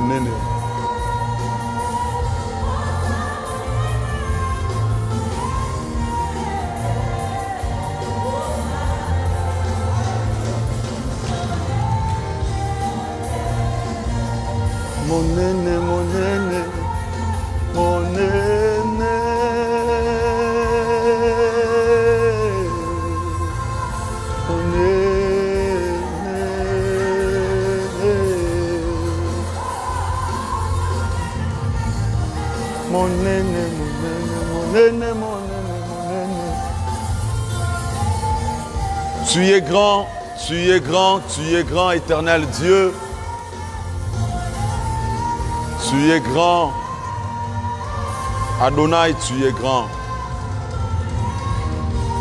monene. Monene, monene, monene. Monene, monene, monene, monene. Tu es grand, tu es grand, tu es grand, éternel Dieu. Tu es grand. Adonai, tu es grand.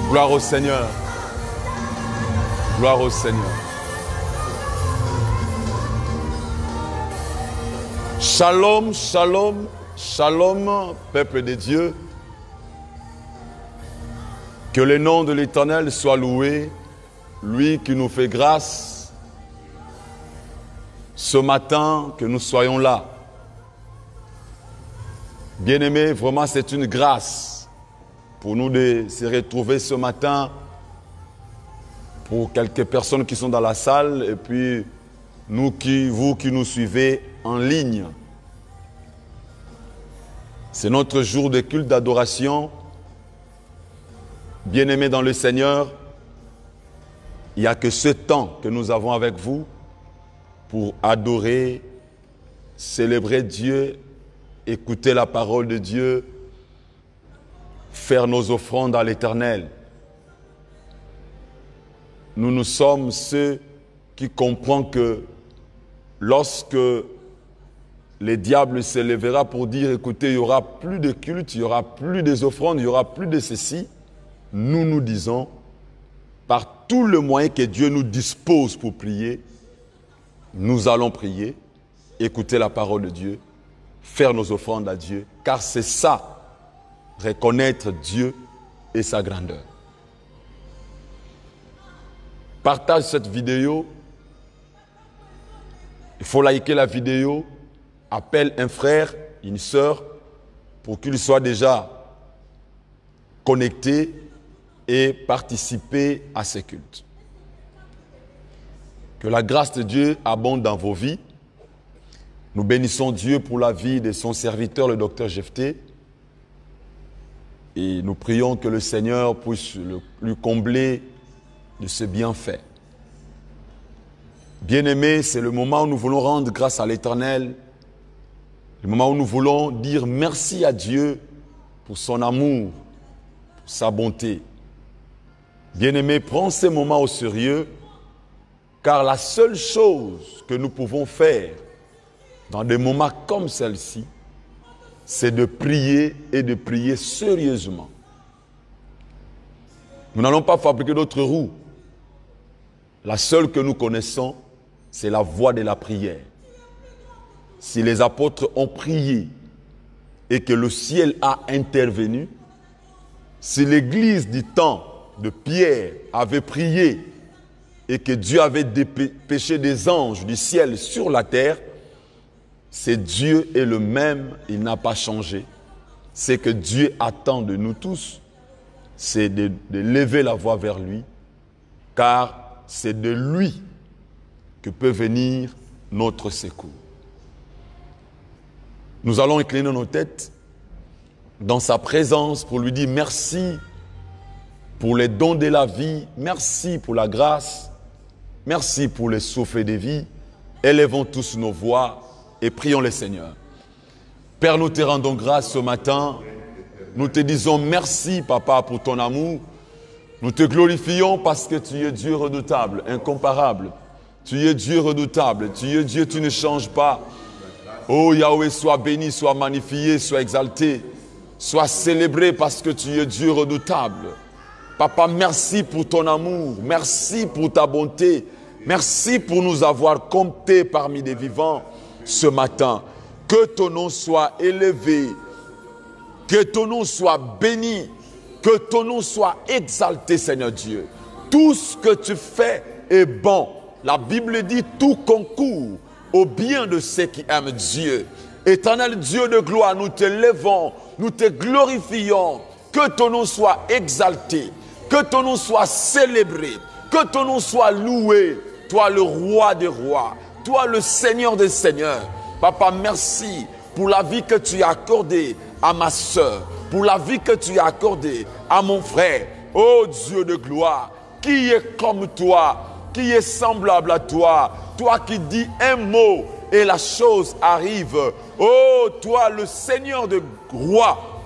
Gloire au Seigneur. Gloire au Seigneur. Shalom, shalom, shalom, peuple de Dieu. Que le nom de l'Éternel soit loué, lui qui nous fait grâce ce matin que nous soyons là. Bien-aimés, vraiment c'est une grâce pour nous de se retrouver ce matin, pour quelques personnes qui sont dans la salle et puis vous qui nous suivez en ligne. C'est notre jour de culte d'adoration. Bien-aimés dans le Seigneur, il n'y a que ce temps que nous avons avec vous pour adorer, célébrer Dieu, écouter la parole de Dieu, faire nos offrandes à l'Éternel. Nous sommes ceux qui comprennent que lorsque le diable se lèvera pour dire, écoutez, il n'y aura plus de culte, il n'y aura plus des offrandes, il n'y aura plus de ceci, nous disons, par tout le moyen que Dieu nous dispose pour prier, nous allons prier, écouter la parole de Dieu, faire nos offrandes à Dieu, car c'est ça, reconnaître Dieu et sa grandeur. Partage cette vidéo, il faut liker la vidéo, appelle un frère, une sœur, pour qu'il soit déjà connecté et participer à ces cultes. Que la grâce de Dieu abonde dans vos vies. Nous bénissons Dieu pour la vie de son serviteur, le docteur Jephté. Et nous prions que le Seigneur puisse lui combler de ses bienfaits. Bien-aimés, c'est le moment où nous voulons rendre grâce à l'Éternel. Le moment où nous voulons dire merci à Dieu pour son amour, pour sa bonté. Bien-aimés, prends ces moments au sérieux, car la seule chose que nous pouvons faire dans des moments comme celle-ci, c'est de prier et de prier sérieusement. Nous n'allons pas fabriquer d'autres roues. La seule que nous connaissons, c'est la voie de la prière. Si les apôtres ont prié et que le ciel a intervenu, si l'église du temps de Pierre avait prié et que Dieu avait dépêché des anges du ciel sur la terre, c'est Dieu est le même, il n'a pas changé. C'est que Dieu attend de nous tous, c'est de lever la voix vers lui, car c'est de lui que peut venir notre secours. Nous allons incliner nos têtes dans sa présence pour lui dire merci pour les dons de la vie, merci pour la grâce, merci pour le souffle de vie. Élevons tous nos voix et prions le Seigneur. Père, nous te rendons grâce ce matin. Nous te disons merci, Papa, pour ton amour. Nous te glorifions parce que tu es Dieu redoutable, incomparable. Tu es Dieu redoutable. Tu es Dieu, tu ne changes pas. Oh Yahweh, sois béni, sois magnifié, sois exalté. Sois célébré parce que tu es Dieu redoutable. Papa, merci pour ton amour. Merci pour ta bonté. Merci pour nous avoir comptés parmi les vivants ce matin. Que ton nom soit élevé. Que ton nom soit béni. Que ton nom soit exalté, Seigneur Dieu. Tout ce que tu fais est bon. La Bible dit tout concourt au bien de ceux qui aiment Dieu. Éternel Dieu de gloire, nous te levons, nous te glorifions. Que ton nom soit exalté, que ton nom soit célébré, que ton nom soit loué. Toi le roi des rois, toi le Seigneur des seigneurs. Papa, merci pour la vie que tu as accordée à ma soeur, pour la vie que tu as accordée à mon frère. Oh Dieu de gloire, qui est comme toi, qui est semblable à toi, toi qui dis un mot et la chose arrive. Oh toi le Seigneur de rois,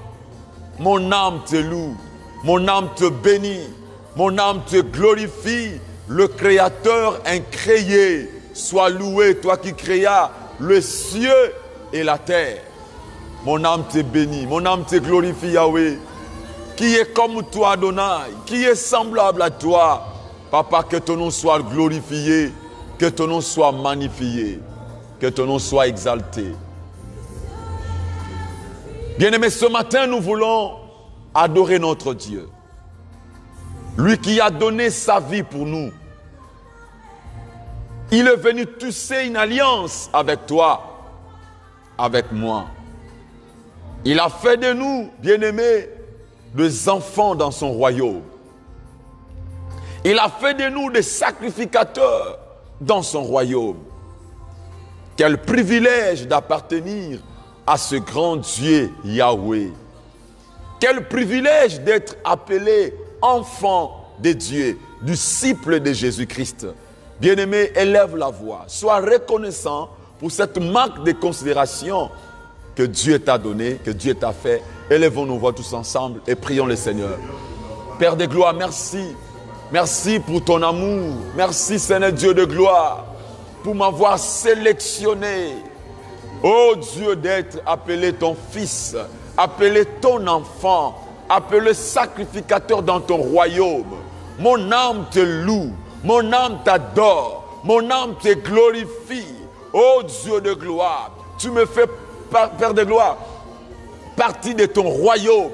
mon âme te loue, mon âme te bénit, mon âme te glorifie. Le Créateur incréé, sois loué, toi qui créas le ciel et la terre. Mon âme te bénit, mon âme te glorifie, Yahweh. Qui est comme toi, Adonai, qui est semblable à toi. Papa, que ton nom soit glorifié, que ton nom soit magnifié, que ton nom soit exalté. Bien-aimés, ce matin, nous voulons adorer notre Dieu. Lui qui a donné sa vie pour nous. Il est venu tisser une alliance avec toi, avec moi. Il a fait de nous, bien-aimés, des enfants dans son royaume. Il a fait de nous des sacrificateurs dans son royaume. Quel privilège d'appartenir à ce grand Dieu Yahweh. Quel privilège d'être appelé enfant de Dieu, disciple de Jésus-Christ. Bien-aimé, élève la voix. Sois reconnaissant pour cette marque de considération que Dieu t'a donnée, que Dieu t'a fait. Élevons nos voix tous ensemble et prions le Seigneur. Père de gloire, merci. Merci pour ton amour. Merci, Seigneur Dieu de gloire, pour m'avoir sélectionné. Oh Dieu, d'être appelé ton fils, appelé ton enfant, appelé sacrificateur dans ton royaume. Mon âme te loue, mon âme t'adore, mon âme te glorifie. Oh Dieu de gloire, tu me fais, Père de gloire, partie de ton royaume.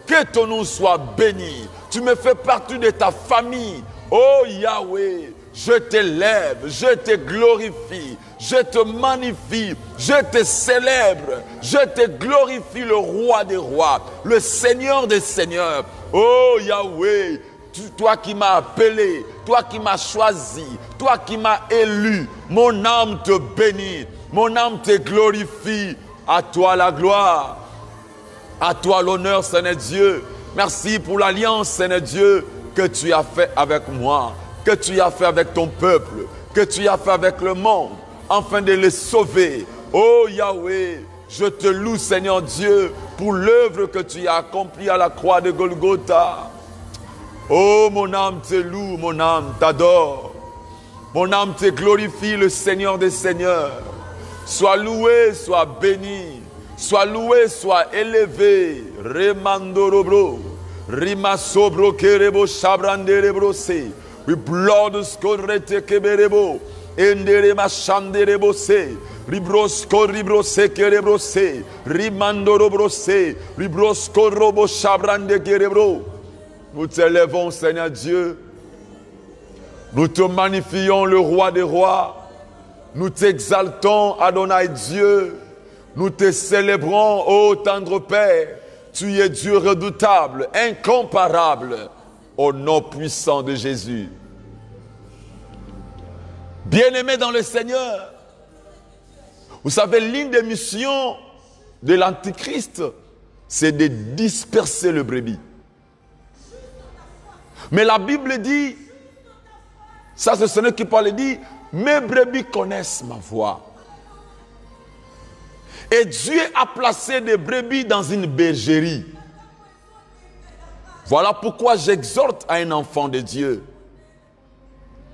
Que ton nom soit béni. Tu me fais partie de ta famille. Oh Yahweh, je t'élève, je te glorifie, je te magnifie, je te célèbre, je te glorifie, le roi des rois, le Seigneur des seigneurs. Oh Yahweh, toi qui m'as appelé, toi qui m'as choisi, toi qui m'as élu, mon âme te bénit, mon âme te glorifie. À toi la gloire, à toi l'honneur, Seigneur Dieu. Merci pour l'alliance, Seigneur Dieu, que tu as fait avec moi, que tu as fait avec ton peuple, que tu as fait avec le monde, afin de les sauver. Oh Yahweh, je te loue, Seigneur Dieu, pour l'œuvre que tu as accomplie à la croix de Golgotha. Oh, mon âme te loue, mon âme t'adore. Mon âme te glorifie, le Seigneur des seigneurs. Sois loué, sois béni. Sois loué, sois élevé. Remandorobro. Rimasobro kerebo shabranderebo se. We blood scorrete keberebo. Enderema shanderebo se. Ribrosko ribrose kerebro se. Rimandorobro se. Ribrosko robo shabrande kerebro. Nous t'élèvons, Seigneur Dieu. Nous te magnifions, le roi des rois. Nous t'exaltons, Adonai Dieu. Nous te célébrons, ô tendre Père. Tu es Dieu redoutable, incomparable, au nom puissant de Jésus. Bien-aimés dans le Seigneur, vous savez, l'une des missions de l'Antichrist, c'est de disperser le brebis. Mais la Bible dit, ça c'est ce Seigneur qui parle, dit, mes brebis connaissent ma voix. Et Dieu a placé des brebis dans une bergerie. Voilà pourquoi j'exhorte à un enfant de Dieu.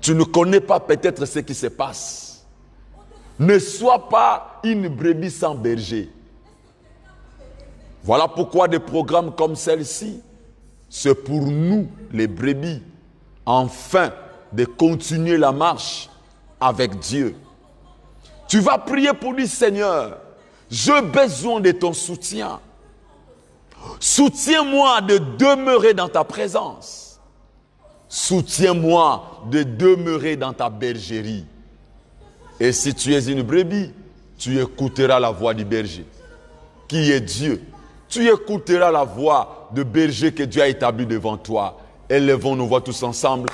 Tu ne connais pas peut-être ce qui se passe. Ne sois pas une brebis sans berger. Voilà pourquoi des programmes comme celle-ci, c'est pour nous, les brebis, enfin de continuer la marche avec Dieu. Tu vas prier pour lui, Seigneur, j'ai besoin de ton soutien. Soutiens-moi de demeurer dans ta présence. Soutiens-moi de demeurer dans ta bergerie. Et si tu es une brebis, tu écouteras la voix du berger, qui est Dieu. Tu écouteras la voix de berger que Dieu a établi devant toi. Élevons nos voix tous ensemble.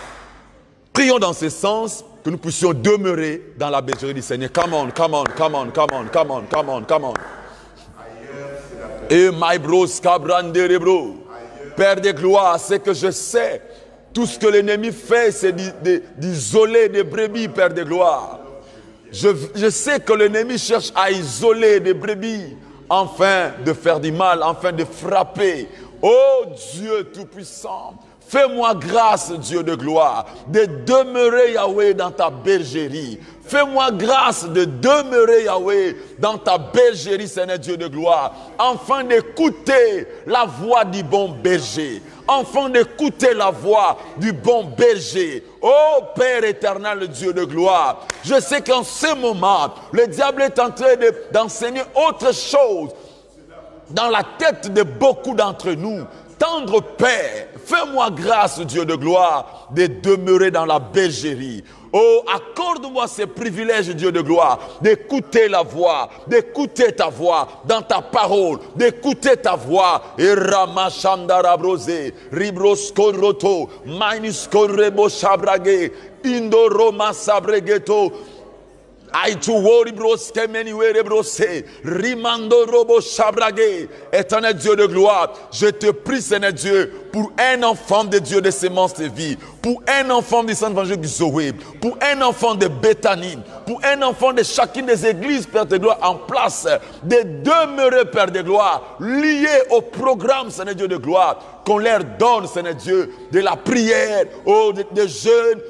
Prions dans ce sens que nous puissions demeurer dans la bergerie du Seigneur. Come on, come on, come on, come on, come on, come on, come on. Et my bros, cabrande bro. Père de gloire, c'est que je sais, tout ce que l'ennemi fait, c'est d'isoler des brebis, Père de gloire. Je sais que l'ennemi cherche à isoler des brebis, afin de faire du mal, afin de frapper. Oh Dieu Tout-Puissant, fais-moi grâce, Dieu de gloire, de demeurer, Yahweh, dans ta bergerie. Fais-moi grâce de demeurer, Yahweh, dans ta bergerie, Seigneur Dieu de gloire, afin d'écouter la voix du bon berger, afin d'écouter la voix du bon berger. Oh Père éternel, Dieu de gloire, je sais qu'en ce moment, le diable est en train d'enseigner autre chose dans la tête de beaucoup d'entre nous. Tendre Père, fais-moi grâce, Dieu de gloire, de demeurer dans la bergerie. Oh, accorde-moi ce privilège, Dieu de gloire, d'écouter la voix, d'écouter ta voix dans ta parole, d'écouter ta voix. Et Ramashandarabrose, Ribroskoroto, Mainuskorebo Shabrage, Indoroma Sabregeto. Éternel Dieu de gloire, je te prie, Seigneur Dieu, pour un enfant de Dieu de sémence de vie, pour un enfant du Saint-Évangile du Zoé, pour un enfant de Béthanie, pour un enfant de chacune des églises, Père de gloire, en place, de demeurer, Père de gloire, liés au programme, Seigneur Dieu de gloire, qu'on leur donne, Seigneur Dieu, de la prière, des jeûnes,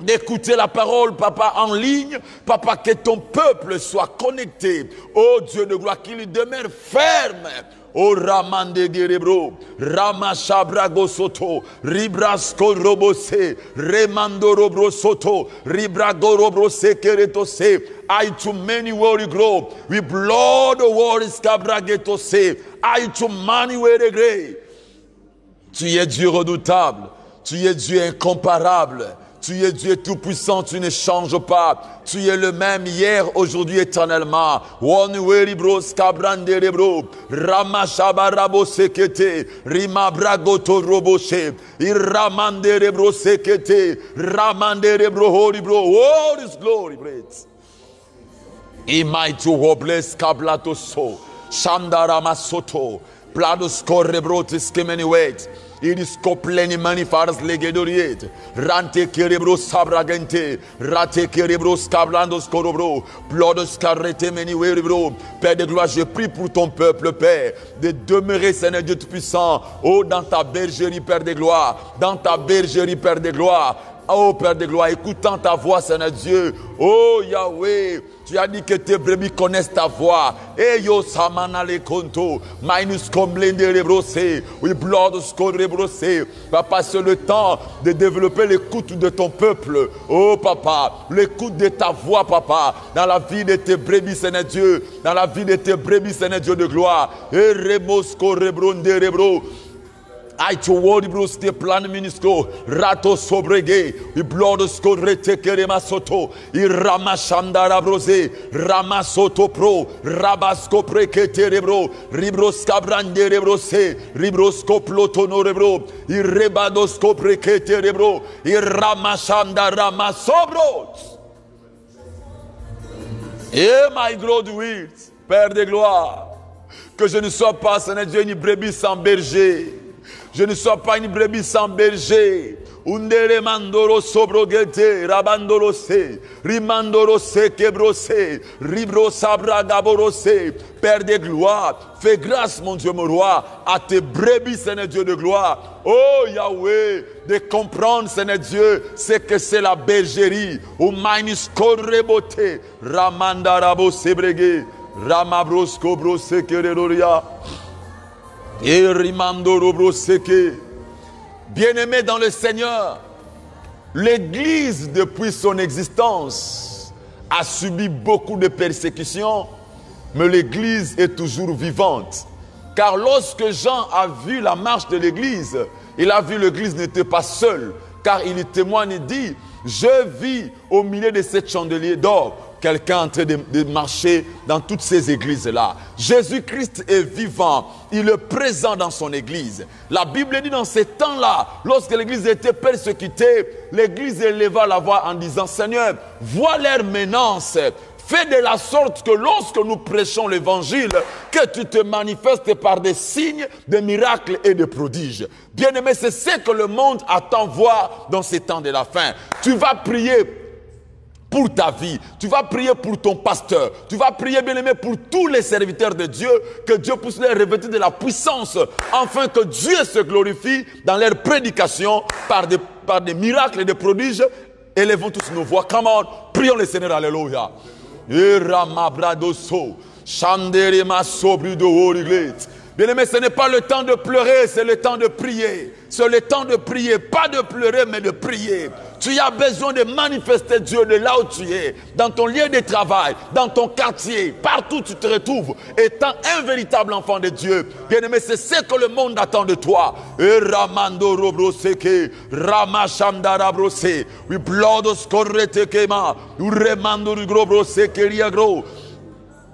d'écouter la parole, Papa, en ligne. Papa, que ton peuple soit connecté. Oh Dieu de gloire, qu'il demeure ferme. Oh Ramande Guerrebro, Ramashabrago Soto, Ribrasco Robose, Remando Robro Soto, Ribrago Robrose Keretose. I to many worry grow. We blood the worries Cabragetose. I to many worry grey. Tu es Dieu redoutable. Tu es Dieu incomparable. Tu es Dieu tout-puissant, tu ne changes pas. Tu es le même hier, aujourd'hui, éternellement. One way bros, cabrande rebro, ramashabarabo sekete, rimabragoto roboshe, iramande rebro sekete, ramande rebro holy bro. All is glory, great. Imaitu hobles kablato so, shandarama soto, plados correbrotis kemeni wait. Iris copleni manifaras legedoriet, rante cerebro sabragente, rate cerebro scablandos corobro, plodos carrete meni weribro. Père de gloire, je prie pour ton peuple, Père, de demeurer, Seigneur Dieu Tout-Puissant, oh, dans ta bergerie, Père de gloire, dans ta bergerie, Père de gloire. Oh Père de gloire, écoutant ta voix, Seigneur Dieu. Oh Yahweh, tu as dit que tes brebis connaissent ta voix. Et yo samanale konto, minus comblende rebrosé, oui blood score rebrosé. Papa, c'est le temps de développer l'écoute de ton peuple. Oh Papa, l'écoute de ta voix, Papa, dans la vie de tes brebis, Seigneur Dieu, dans la vie de tes brebis, Seigneur Dieu de gloire. Et rebosco rebronde rebro. I to word bros te plan ministro rato sobrege I blood sco rete kerema soto I ramashandara brose ramasoto pro rabasco prekete rebro ribros cabrande rebrose ribros coplotono rebro I rebadosco prekete rebro I ramashandara masobros. Et my God will, Père de gloire, que je ne sois pas, Seigneur Dieu, une brebis sans berger. Je ne sois pas une brebis sans berger. Undere mandoro sobrogete, rabandoro se, rimandoro se quebrose, ribro sabra gaborose. Père de gloire, fais grâce, mon Dieu, mon roi, à tes brebis, Seigneur Dieu de gloire. Oh Yahweh, de comprendre, Seigneur Dieu, c'est que c'est la bergerie. Ou minus correbote, ramandarabo sebrege, ramabrosco brose quereroria. Et rimandoro broseke. Bien-aimé dans le Seigneur, l'Église depuis son existence a subi beaucoup de persécutions, mais l'Église est toujours vivante. Car lorsque Jean a vu la marche de l'Église, il a vu l'Église n'était pas seule, car il témoigne et dit: je vis au milieu de ces chandeliers d'or quelqu'un en train de marcher dans toutes ces églises-là. Jésus-Christ est vivant. Il est présent dans son église. La Bible dit dans ces temps-là, lorsque l'église était persécutée, l'église éleva la voix en disant, Seigneur, vois leur menace. Fais de la sorte que lorsque nous prêchons l'évangile, que tu te manifestes par des signes, des miracles et des prodiges. Bien-aimé, c'est ce que le monde attend voir dans ces temps de la fin. Tu vas prier pour ta vie, tu vas prier pour ton pasteur, tu vas prier, bien-aimé, pour tous les serviteurs de Dieu, que Dieu puisse les revêtir de la puissance, afin que Dieu se glorifie dans leur prédication par des miracles et des prodiges. Élevons tous nos voix. Come on, prions le Seigneur, alléluia. Bien-aimé, ce n'est pas le temps de pleurer, c'est le temps de prier. C'est le temps de prier, pas de pleurer, mais de prier. Tu as besoin de manifester Dieu de là où tu es, dans ton lieu de travail, dans ton quartier, partout où tu te retrouves, étant un véritable enfant de Dieu. Bien-aimé, c'est ce que le monde attend de toi.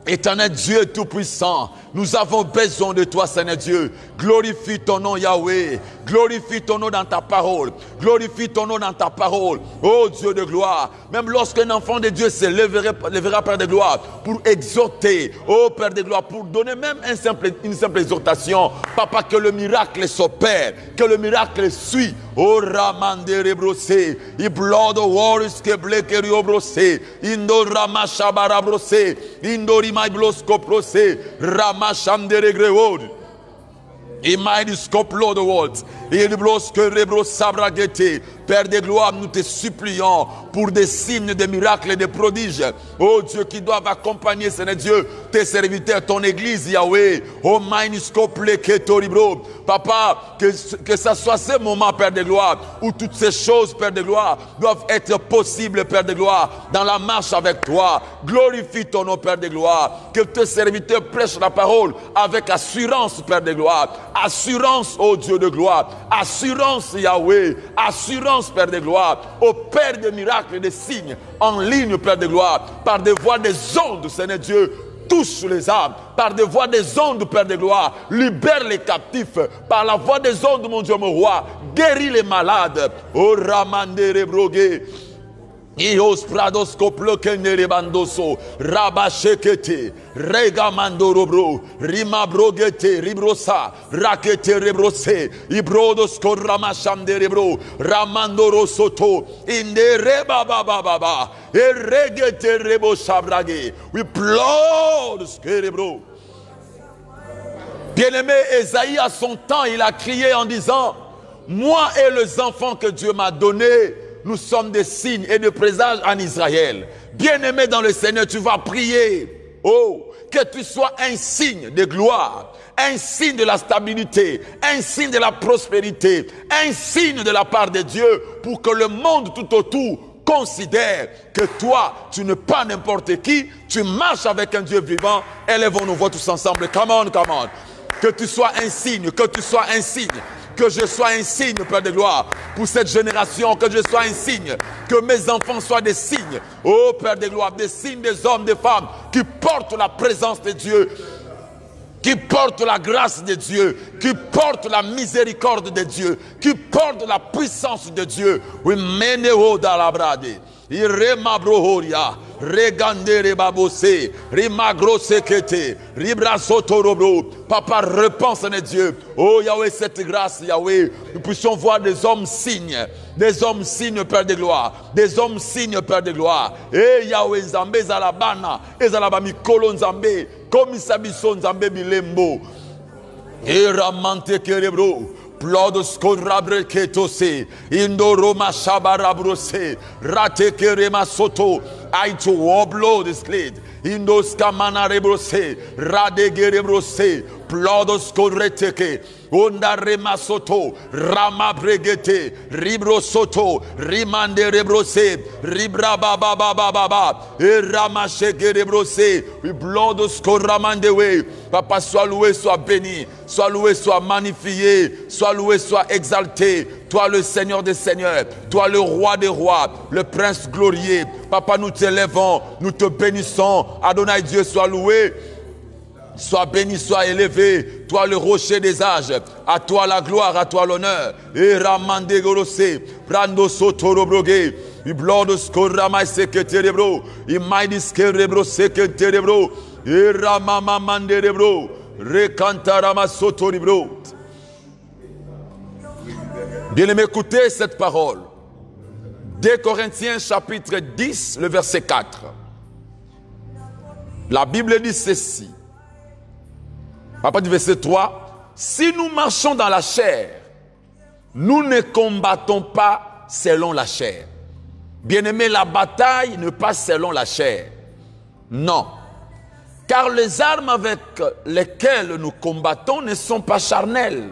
Éternel Dieu tout-puissant, nous avons besoin de toi, Seigneur Dieu. Glorifie ton nom, Yahweh. Glorifie ton nom dans ta parole. Glorifie ton nom dans ta parole. Oh Dieu de gloire. Même lorsqu'un enfant de Dieu se lèvera, Père de gloire, pour exhorter, oh Père de gloire, pour donner même une simple exhortation. Papa, que le miracle s'opère, que le miracle suit. Oh Ramandere brossé, I blood warriors que blekerio brossé, Indo Ramashabara brossé, Indo Rimai blosko brossé, Ramashamdere grewod. Imaïdiscoplo de Walt, il blosse que rebro sabragete. Père de gloire, nous te supplions pour des signes, des miracles et des prodiges. Oh Dieu, qui doivent accompagner, Seigneur Dieu, tes serviteurs, ton église, Yahweh. Oh Maïniscople Ketoribro. Papa, que ça soit ce moment, Père de gloire, où toutes ces choses, Père de gloire, doivent être possibles, Père de gloire, dans la marche avec toi. Glorifie ton nom, Père de gloire. Que tes serviteurs prêchent la parole avec assurance, Père de gloire. Assurance, oh Dieu de gloire. Assurance, Yahweh. Assurance, Père de gloire, au Père des miracles et des signes, en ligne, Père de gloire, par des voies des ondes, Seigneur Dieu, touche les âmes, par des voies des ondes, Père de gloire, libère les captifs, par la voie des ondes, mon Dieu, mon roi, guéris les malades, oh Ramandere Brogué. Ios prados koplokenere bandoso rabashekete regamandorobro rimabrogete ribrosa rakete rebrose ibrodos koramashamderebro ramandoro soto inde baba eregete rebo shabrage we blood skerebro. Bien-aimé, Ésaïe à son temps, il a crié en disant, moi et les enfants que Dieu m'a donnés, nous sommes des signes et des présages en Israël. Bien-aimé dans le Seigneur, tu vas prier. Oh, que tu sois un signe de gloire, un signe de la stabilité, un signe de la prospérité, un signe de la part de Dieu pour que le monde tout autour considère que toi, tu n'es pas n'importe qui, tu marches avec un Dieu vivant. Élevons nos voix tous ensemble. Come on, come on. Que tu sois un signe, que tu sois un signe. Que je sois un signe, Père de gloire, pour cette génération, que je sois un signe, que mes enfants soient des signes, oh Père de gloire, des signes des hommes, des femmes, qui portent la présence de Dieu, qui portent la grâce de Dieu, qui portent la miséricorde de Dieu, qui portent la puissance de Dieu. Oui, meneo da la brade. Irema brohoria, regandere babose, rimagro sekete, ribra sotorobro. Papa, réponds, Seigneur Dieu. Oh Yahweh, cette grâce, Yahweh, nous puissions voir des hommes signes, Père de gloire, des hommes signes, Père de gloire. Eh Yahweh, Zambé, Zalabana, Ezalabami, Kolon Zambé, Komisabison Zambé, Bilembo, Eramante Kerebro. Plodos korabre ketose, indoroma shabarabrose, rate kerema soto, aito woblo discled, indos kamana rebrose, radegerebrose, plodos koreteke, onda remasoto, rama bregete, ribro soto, rimande rebrose, ribra baba baba baba, et ramachegerebrose, plodos koramandewe. Papa, sois loué, sois béni, sois loué, sois magnifié, sois loué, sois exalté. toi le Seigneur des Seigneurs, toi le Roi des Rois, le Prince glorieux. Papa, nous t'élèvons, nous te bénissons. Adonai Dieu, sois loué. Sois béni, sois élevé, toi le rocher des âges, à toi la gloire, à toi l'honneur. Et Ramande Gorose, Brando Sotorobroge, Iblodo Skorama Seketerebro, Imaidis Kerebro Seketerebro, et Ramama Manderebro, Rekantarama Sotoribro. Bien-aimé, écoutez cette parole. 2 Corinthiens chapitre 10, le verset 4. La Bible dit ceci. À partir du verset 3, si nous marchons dans la chair, nous ne combattons pas selon la chair. Bien-aimé, la bataille ne passe selon la chair. Non. Car les armes avec lesquelles nous combattons ne sont pas charnelles,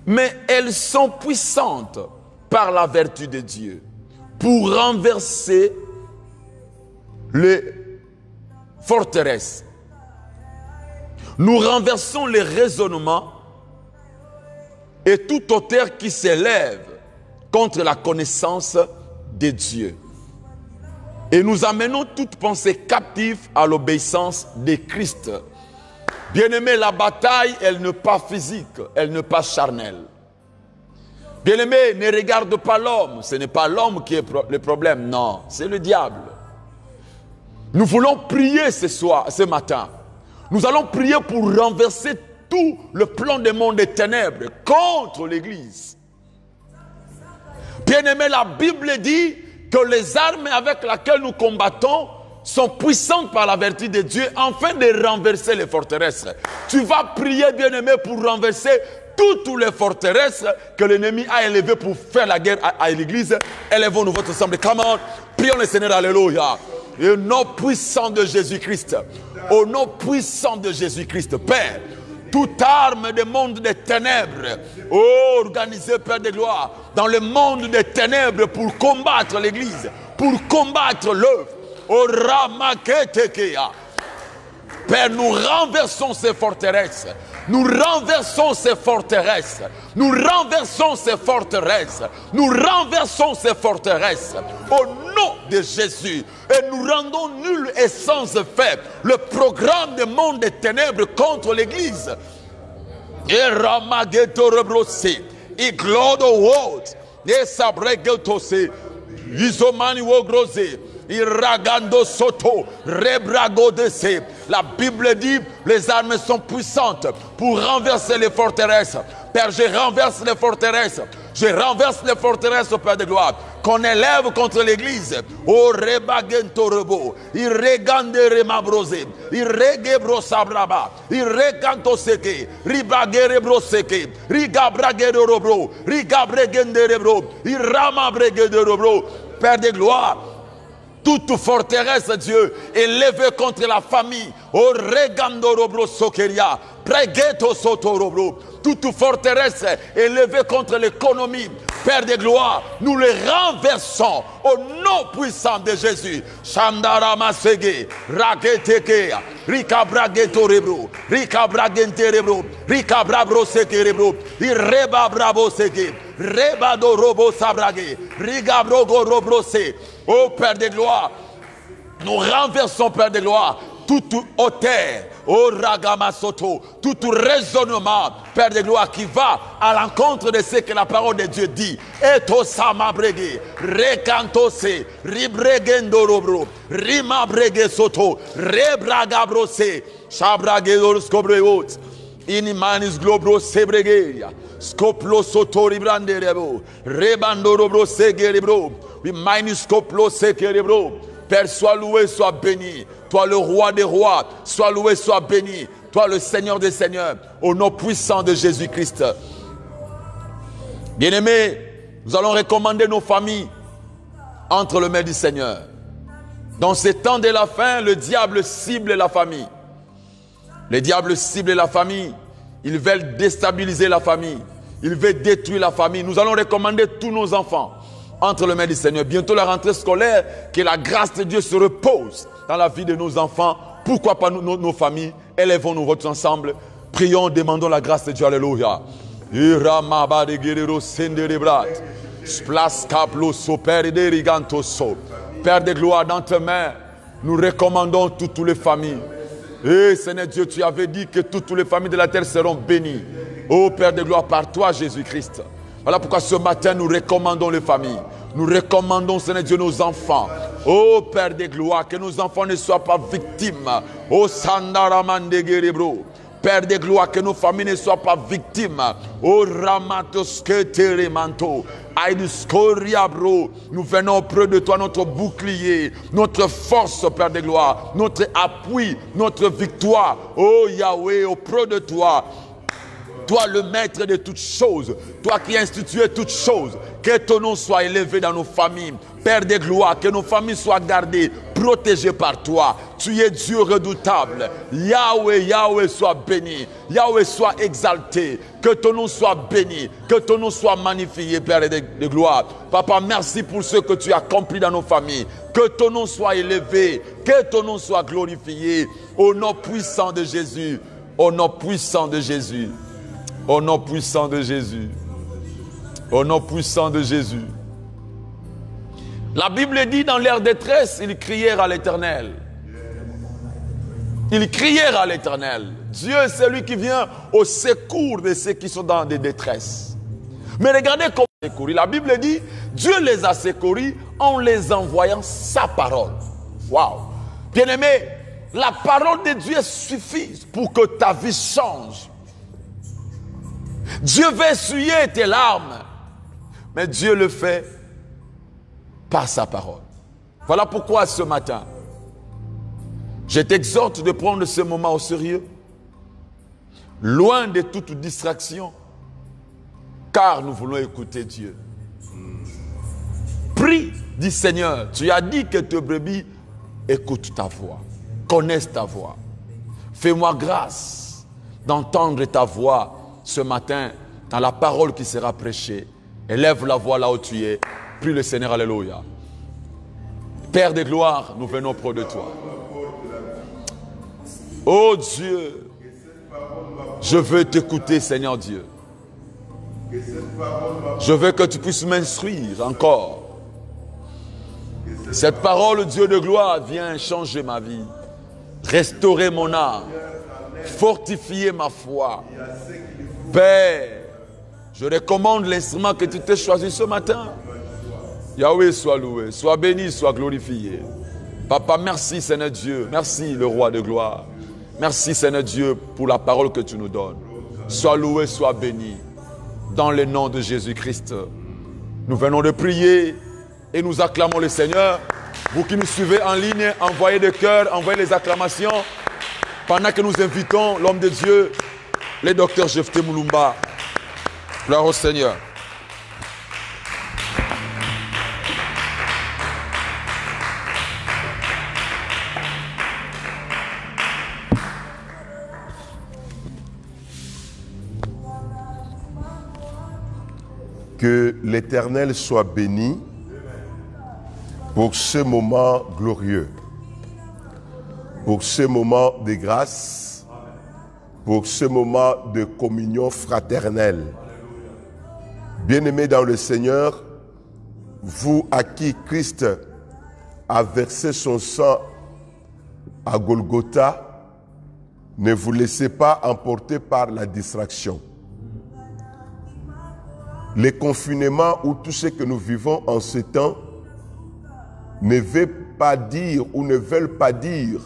mais elles sont puissantes par la vertu de Dieu pour renverser les forteresses. Nous renversons les raisonnements et toute hauteur qui s'élève contre la connaissance de Dieu. Et nous amenons toute pensée captive à l'obéissance de Christ. Bien-aimé, la bataille, elle n'est pas physique, elle n'est pas charnelle. Bien-aimé, ne regarde pas l'homme, ce n'est pas l'homme qui est le problème, non, c'est le diable. Nous voulons prier ce matin. Nous allons prier pour renverser tout le plan des mondes des ténèbres contre l'Église. Bien-aimé, la Bible dit que les armes avec lesquelles nous combattons sont puissantes par la vertu de Dieu afin de renverser les forteresses. Tu vas prier, bien-aimé, pour renverser toutes les forteresses que l'ennemi a élevées pour faire la guerre à l'Église. Élevons-nous votre ensemble. Come on, prions le Seigneur, alléluia. Et au nom puissant de Jésus-Christ, au nom puissant de Jésus-Christ, Père, toute arme du monde des ténèbres, organisée, Père de gloire, dans le monde des ténèbres pour combattre l'Église, pour combattre l'œuvre, au Ramaketekea. Père, nous renversons ces forteresses. Nous renversons ces forteresses. Nous renversons ces forteresses. Nous renversons ces forteresses. Au nom de Jésus. Et nous rendons nul et sans effet le programme du monde des ténèbres contre l'Église. Et Ramageto Rebrossi. Et Glodo Wot. Et Sabregetose. Isomani Wogrose. Iragando Soto, Rebrago Dese. La Bible dit, les armes sont puissantes pour renverser les forteresses. Père, je renverse les forteresses. Je renverse les forteresses au Père de gloire qu'on élève contre l'Église. Oh, Rebagento Rebo, Irregande Remabrose, Irregebro Sabraba, Irreganto Seke, Ribagere Broseke, Rigabragere Robro, Rigabregende Rebro, Iramabregede Robro. Père de gloire, toute forteresse, Dieu, élevée contre la famille. Oh, regando robro sokeria. Pregeto soto robro. Toute forteresse élevée contre l'économie. Père de gloire, nous les renversons au nom puissant de Jésus. Shandara masege. Ragetekea. Rika brageto rebro. Rika bragente rebro. Rika brabro seke rebro. Ireba brabo seke. Reba do robo sabrage. Riga brogo robrose. Oh Père de gloire, nous renversons, Père de gloire, toute hauteur, oh Ragamasoto, tout raisonnement, Père de gloire, qui va à l'encontre de ce que la parole de Dieu dit. Eto samabrege, recantose, ribregendo robro, rimabrege soto, rebragabrose, chabragedor scobreot, inimanis globro sebregeria, scoplo soto ribrande rebo, rebando robro segerebro. Père, sois loué, sois béni. Toi le roi des rois, sois loué, sois béni. Toi le Seigneur des seigneurs, au nom puissant de Jésus-Christ. Bien-aimés, nous allons recommander nos familles entre les mains du Seigneur. Dans ces temps de la fin, le diable cible la famille. Le diable cible la famille. Ils veulent déstabiliser la famille. Ils veulent détruire la famille. Nous allons recommander tous nos enfants entre les mains du Seigneur. Bientôt la rentrée scolaire, que la grâce de Dieu se repose dans la vie de nos enfants. Pourquoi pas nos familles? Élevons-nous votre ensemble. Prions, demandons la grâce de Dieu. Alléluia. Iramaba de guerrero senderebrat. Splas caplo sopere de rigantoso. Père de gloire, dans tes mains, nous recommandons toutes les familles. Et Seigneur Dieu, tu avais dit que toutes les familles de la terre seront bénies. Ô Père de gloire, par toi Jésus-Christ. Voilà pourquoi ce matin nous recommandons les familles. Nous recommandons, Seigneur Dieu, nos enfants. Ô Père de gloire, que nos enfants ne soient pas victimes. Ô Sandaraman de Guerrebro. Père de gloire, que nos familles ne soient pas victimes. Ô Ramatoske Teremanto. Aïduscoria bro. Nous venons auprès de toi, notre bouclier, notre force, Père de gloire, notre appui, notre victoire. Ô Yahweh, auprès de toi. Toi le maître de toutes choses, toi qui as institué toutes choses, que ton nom soit élevé dans nos familles. Père de gloire, que nos familles soient gardées, protégées par toi. Tu es Dieu redoutable. Yahweh, Yahweh soit béni. Yahweh soit exalté. Que ton nom soit béni. Que ton nom soit magnifié, Père de gloire. Papa, merci pour ce que tu as accompli dans nos familles. Que ton nom soit élevé. Que ton nom soit glorifié. Au nom puissant de Jésus. Au nom puissant de Jésus. Au nom puissant de Jésus. Au nom puissant de Jésus. La Bible dit dans leur détresse, ils crièrent à l'Éternel. Ils crièrent à l'Éternel. Dieu est celui qui vient au secours de ceux qui sont dans des détresses. Mais regardez comment il a secouru. La Bible dit, Dieu les a secourus en les envoyant sa parole. Waouh! Bien-aimé, la parole de Dieu suffit pour que ta vie change. Dieu veut essuyer tes larmes, mais Dieu le fait par sa parole. Voilà pourquoi ce matin, je t'exhorte de prendre ce moment au sérieux, loin de toute distraction, car nous voulons écouter Dieu. Prie, dit Seigneur, tu as dit que tes brebis écoutent ta voix, connaissent ta voix. Fais-moi grâce d'entendre ta voix ce matin, dans la parole qui sera prêchée. Élève la voix là où tu es. Prie le Seigneur, alléluia. Père de gloire, nous venons près de toi. Oh Dieu, je veux t'écouter, Seigneur Dieu. Je veux que tu puisses m'instruire encore. Cette parole, Dieu de gloire, vient changer ma vie, restaurer mon âme, fortifier ma foi. Père, je recommande l'instrument que tu t'es choisi ce matin. Yahweh soit loué, soit béni, soit glorifié. Papa, merci Seigneur Dieu, merci le roi de gloire. Merci Seigneur Dieu pour la parole que tu nous donnes. Sois loué, sois béni. Dans le nom de Jésus-Christ, nous venons de prier et nous acclamons le Seigneur. Vous qui nous suivez en ligne, envoyez des cœurs, envoyez les acclamations. Pendant que nous invitons l'homme de Dieu, le docteur Jephté Moulumba. Gloire au Seigneur. Que l'Éternel soit béni pour ce moment glorieux, pour ce moment de grâce, pour ce moment de communion fraternelle. Bien-aimés dans le Seigneur, vous à qui Christ a versé son sang à Golgotha, ne vous laissez pas emporter par la distraction. Les confinements ou tout ce que nous vivons en ce temps ne veut pas dire ou ne veulent pas dire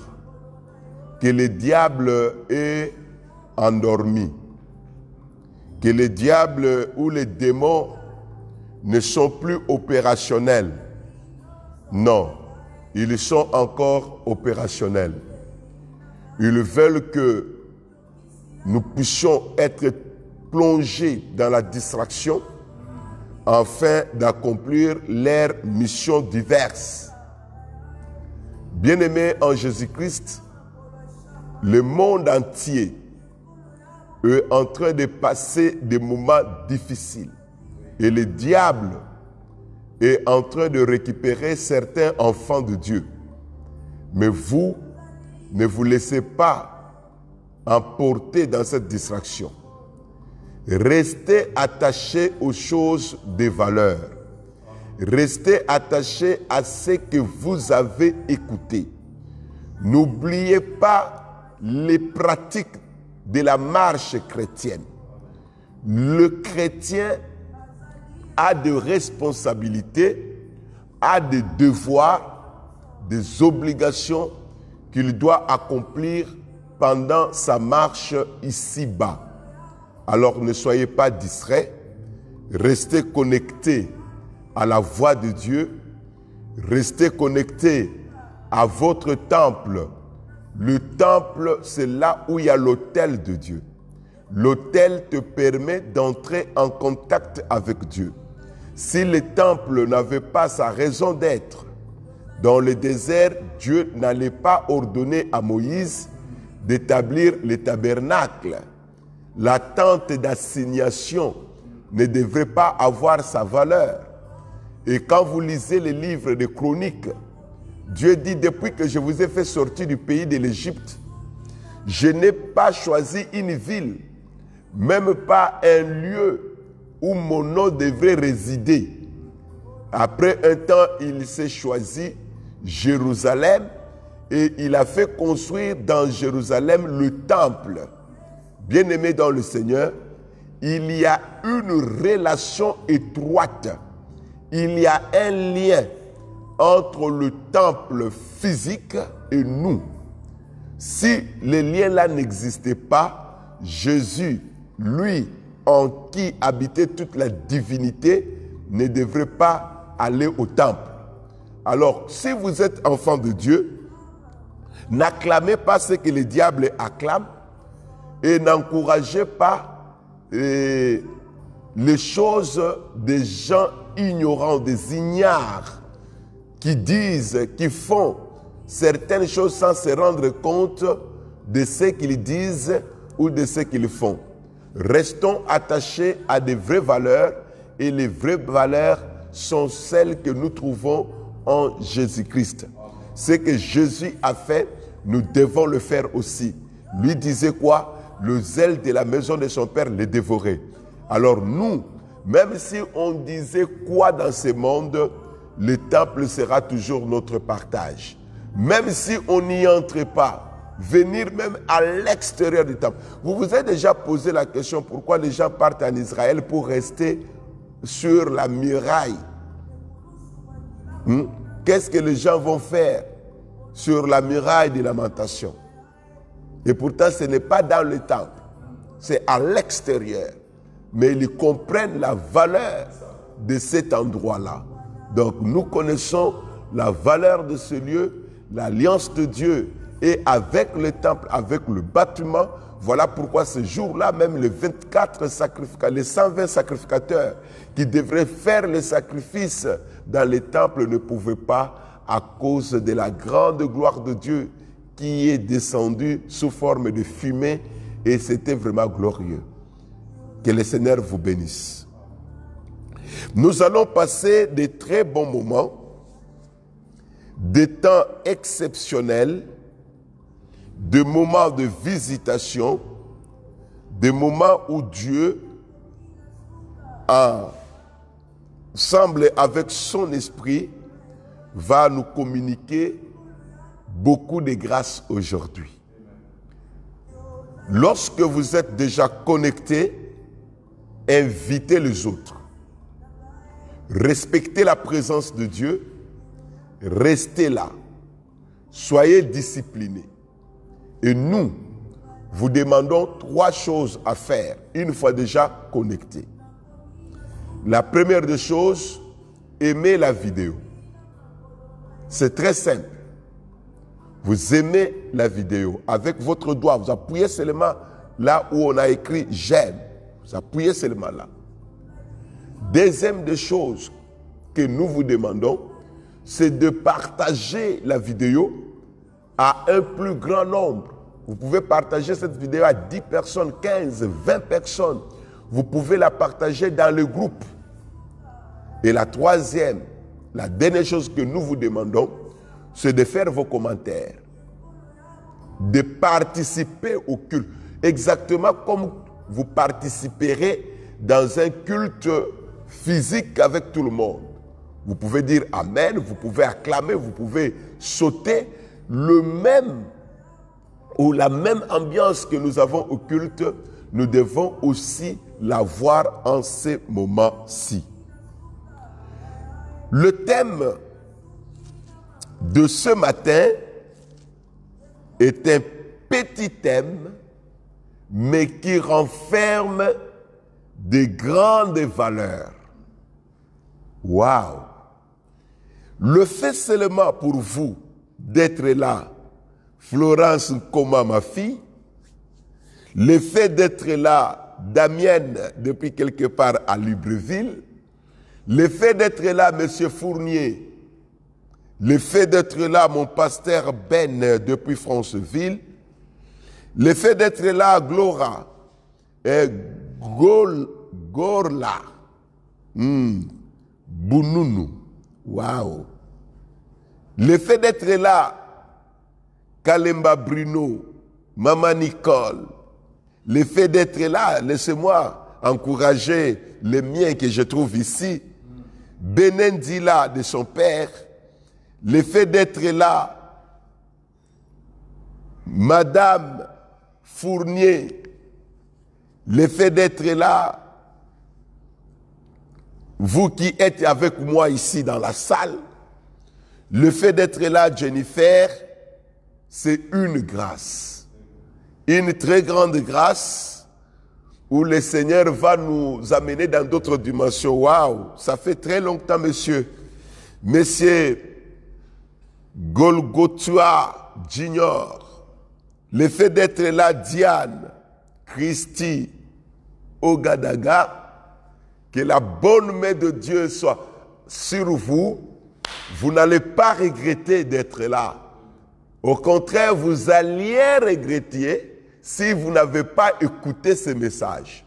que le diable est endormi, que le diable ou les démons ne sont plus opérationnels. Non, ils sont encore opérationnels. Ils veulent que nous puissions être plongés dans la distraction afin d'accomplir leurs missions diverses. Bien-aimés en Jésus-Christ, le monde entier est en train de passer des moments difficiles. Et le diable est en train de récupérer certains enfants de Dieu. Mais vous, ne vous laissez pas emporter dans cette distraction. Restez attachés aux choses de valeur. Restez attachés à ce que vous avez écouté. N'oubliez pas les pratiques de la marche chrétienne. Le chrétien a des responsabilités, a des devoirs, des obligations qu'il doit accomplir pendant sa marche ici-bas. Alors ne soyez pas distraits, restez connectés à la voix de Dieu, restez connectés à votre temple. Le temple, c'est là où il y a l'autel de Dieu. L'autel te permet d'entrer en contact avec Dieu. Si le temple n'avait pas sa raison d'être, dans le désert, Dieu n'allait pas ordonner à Moïse d'établir le tabernacle. La tente d'assignation ne devrait pas avoir sa valeur. Et quand vous lisez les livres de Chroniques, Dieu dit, depuis que je vous ai fait sortir du pays de l'Égypte, je n'ai pas choisi une ville, même pas un lieu où mon nom devrait résider. Après un temps, il s'est choisi Jérusalem et il a fait construire dans Jérusalem le temple. Bien-aimés dans le Seigneur, il y a une relation étroite. Il y a un lien entre le temple physique et nous. Si le lien là n'existait pas, Jésus, lui, en qui habitait toute la divinité, ne devrait pas aller au temple. Alors, si vous êtes enfant de Dieu, n'acclamez pas ce que le diable acclame et n'encouragez pas les choses des gens ignorants, des ignares, qui disent, qui font certaines choses sans se rendre compte de ce qu'ils disent ou de ce qu'ils font. Restons attachés à des vraies valeurs et les vraies valeurs sont celles que nous trouvons en Jésus-Christ. Ce que Jésus a fait, nous devons le faire aussi. Lui disait quoi? Le zèle de la maison de son père le dévorait. Alors nous, même si on disait quoi dans ce monde, le temple sera toujours notre partage. Même si on n'y entre pas, venir même à l'extérieur du temple. Vous vous êtes déjà posé la question pourquoi les gens partent en Israël pour rester sur la muraille? Qu'est-ce que les gens vont faire sur la muraille des lamentations? Et pourtant, ce n'est pas dans le temple, c'est à l'extérieur. Mais ils comprennent la valeur de cet endroit-là. Donc, nous connaissons la valeur de ce lieu, l'alliance de Dieu, et avec le temple, avec le bâtiment. Voilà pourquoi ce jour-là, même les 24 sacrificateurs, les 120 sacrificateurs qui devraient faire le sacrifice dans les temples ne pouvaient pas à cause de la grande gloire de Dieu qui est descendue sous forme de fumée, et c'était vraiment glorieux. Que le Seigneur vous bénisse. Nous allons passer de très bons moments, des temps exceptionnels, des moments de visitation, des moments où Dieu semble avec son esprit va nous communiquer beaucoup de grâce aujourd'hui. Lorsque vous êtes déjà connectés, invitez les autres. Respectez la présence de Dieu. Restez là. Soyez disciplinés. Et nous, vous demandons 3 choses à faire une fois déjà connectés. La première des choses, aimez la vidéo. C'est très simple. Vous aimez la vidéo. Avec votre doigt, vous appuyez seulement là où on a écrit « j'aime ». Vous appuyez seulement là. Deuxième des choses que nous vous demandons, c'est de partager la vidéo à un plus grand nombre. Vous pouvez partager cette vidéo à 10 personnes, 15, 20 personnes. Vous pouvez la partager dans le groupe. Et la troisième, la dernière chose que nous vous demandons, c'est de faire vos commentaires, de participer au culte, exactement comme vous participerez dans un culte physique avec tout le monde. Vous pouvez dire Amen, vous pouvez acclamer, vous pouvez sauter. Le même ou la même ambiance que nous avons au culte, nous devons aussi l'avoir en ces moments-ci. Le thème de ce matin est un petit thème, mais qui renferme de grandes valeurs. Waouh! Le fait seulement pour vous d'être là, Florence Nkoma, ma fille, le fait d'être là, Damienne, depuis quelque part à Libreville, le fait d'être là, Monsieur Fournier, le fait d'être là, mon pasteur Ben, depuis Franceville, le fait d'être là, Glora, et Gorla, Bununu, waouh. Le fait d'être là, Kalemba Bruno, Maman Nicole, le fait d'être là, laissez-moi encourager les miens que je trouve ici, Benendila de son père, le fait d'être là, Madame Fournier, le fait d'être là, vous qui êtes avec moi ici dans la salle, le fait d'être là, Jennifer, c'est une grâce. Une très grande grâce où le Seigneur va nous amener dans d'autres dimensions. Waouh, ça fait très longtemps, monsieur. Monsieur Golgotua Junior, le fait d'être là, Diane, Christy, Ogadaga, que la bonne main de Dieu soit sur vous. Vous n'allez pas regretter d'être là. Au contraire, vous alliez regretter si vous n'avez pas écouté ce message.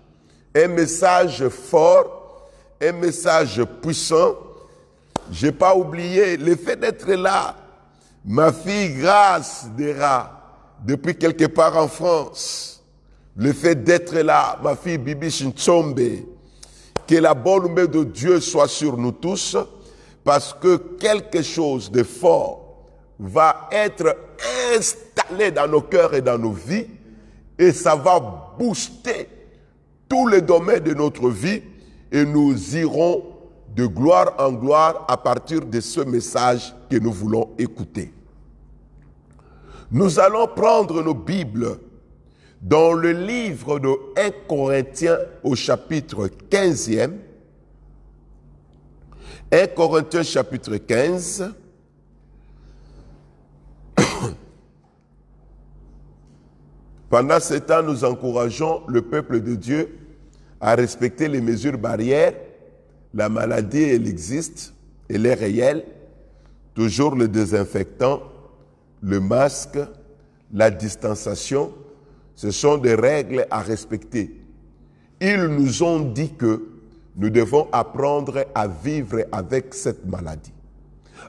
Un message fort, un message puissant. Je n'ai pas oublié le fait d'être là. Ma fille Grace Dera, depuis quelque part en France. Le fait d'être là, ma fille Bibi Chinchombe. Que la bonne main de Dieu soit sur nous tous, parce que quelque chose de fort va être installé dans nos cœurs et dans nos vies, et ça va booster tous les domaines de notre vie, et nous irons de gloire en gloire à partir de ce message que nous voulons écouter. Nous allons prendre nos Bibles dans le livre de 1 Corinthiens au chapitre 15e, 1 Corinthiens chapitre 15, pendant ce temps, nous encourageons le peuple de Dieu à respecter les mesures barrières. La maladie, elle existe, elle est réelle. Toujours le désinfectant, le masque, la distanciation, ce sont des règles à respecter. Ils nous ont dit que nous devons apprendre à vivre avec cette maladie.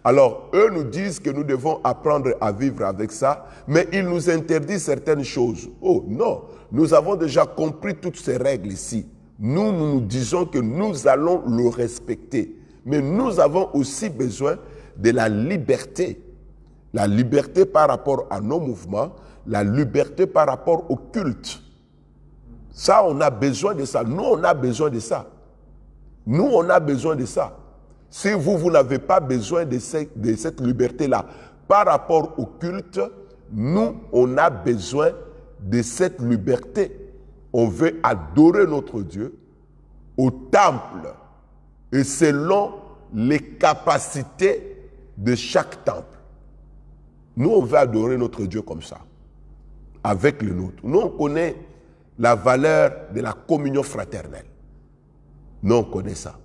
Alors, eux nous disent que nous devons apprendre à vivre avec ça, mais ils nous interdisent certaines choses. Oh non, nous avons déjà compris toutes ces règles ici. Nous nous disons que nous allons le respecter. Mais nous avons aussi besoin de la liberté. La liberté par rapport à nos mouvements, la liberté par rapport au culte. Ça, on a besoin de ça. Nous, on a besoin de ça. Nous, on a besoin de ça. Si vous n'avez pas besoin de cette liberté-là par rapport au culte, nous, on a besoin de cette liberté. On veut adorer notre Dieu au temple et selon les capacités de chaque temple. Nous, on veut adorer notre Dieu comme ça, avec le nôtre. Nous, on connaît la valeur de la communion fraternelle. Nous, on connaît ça.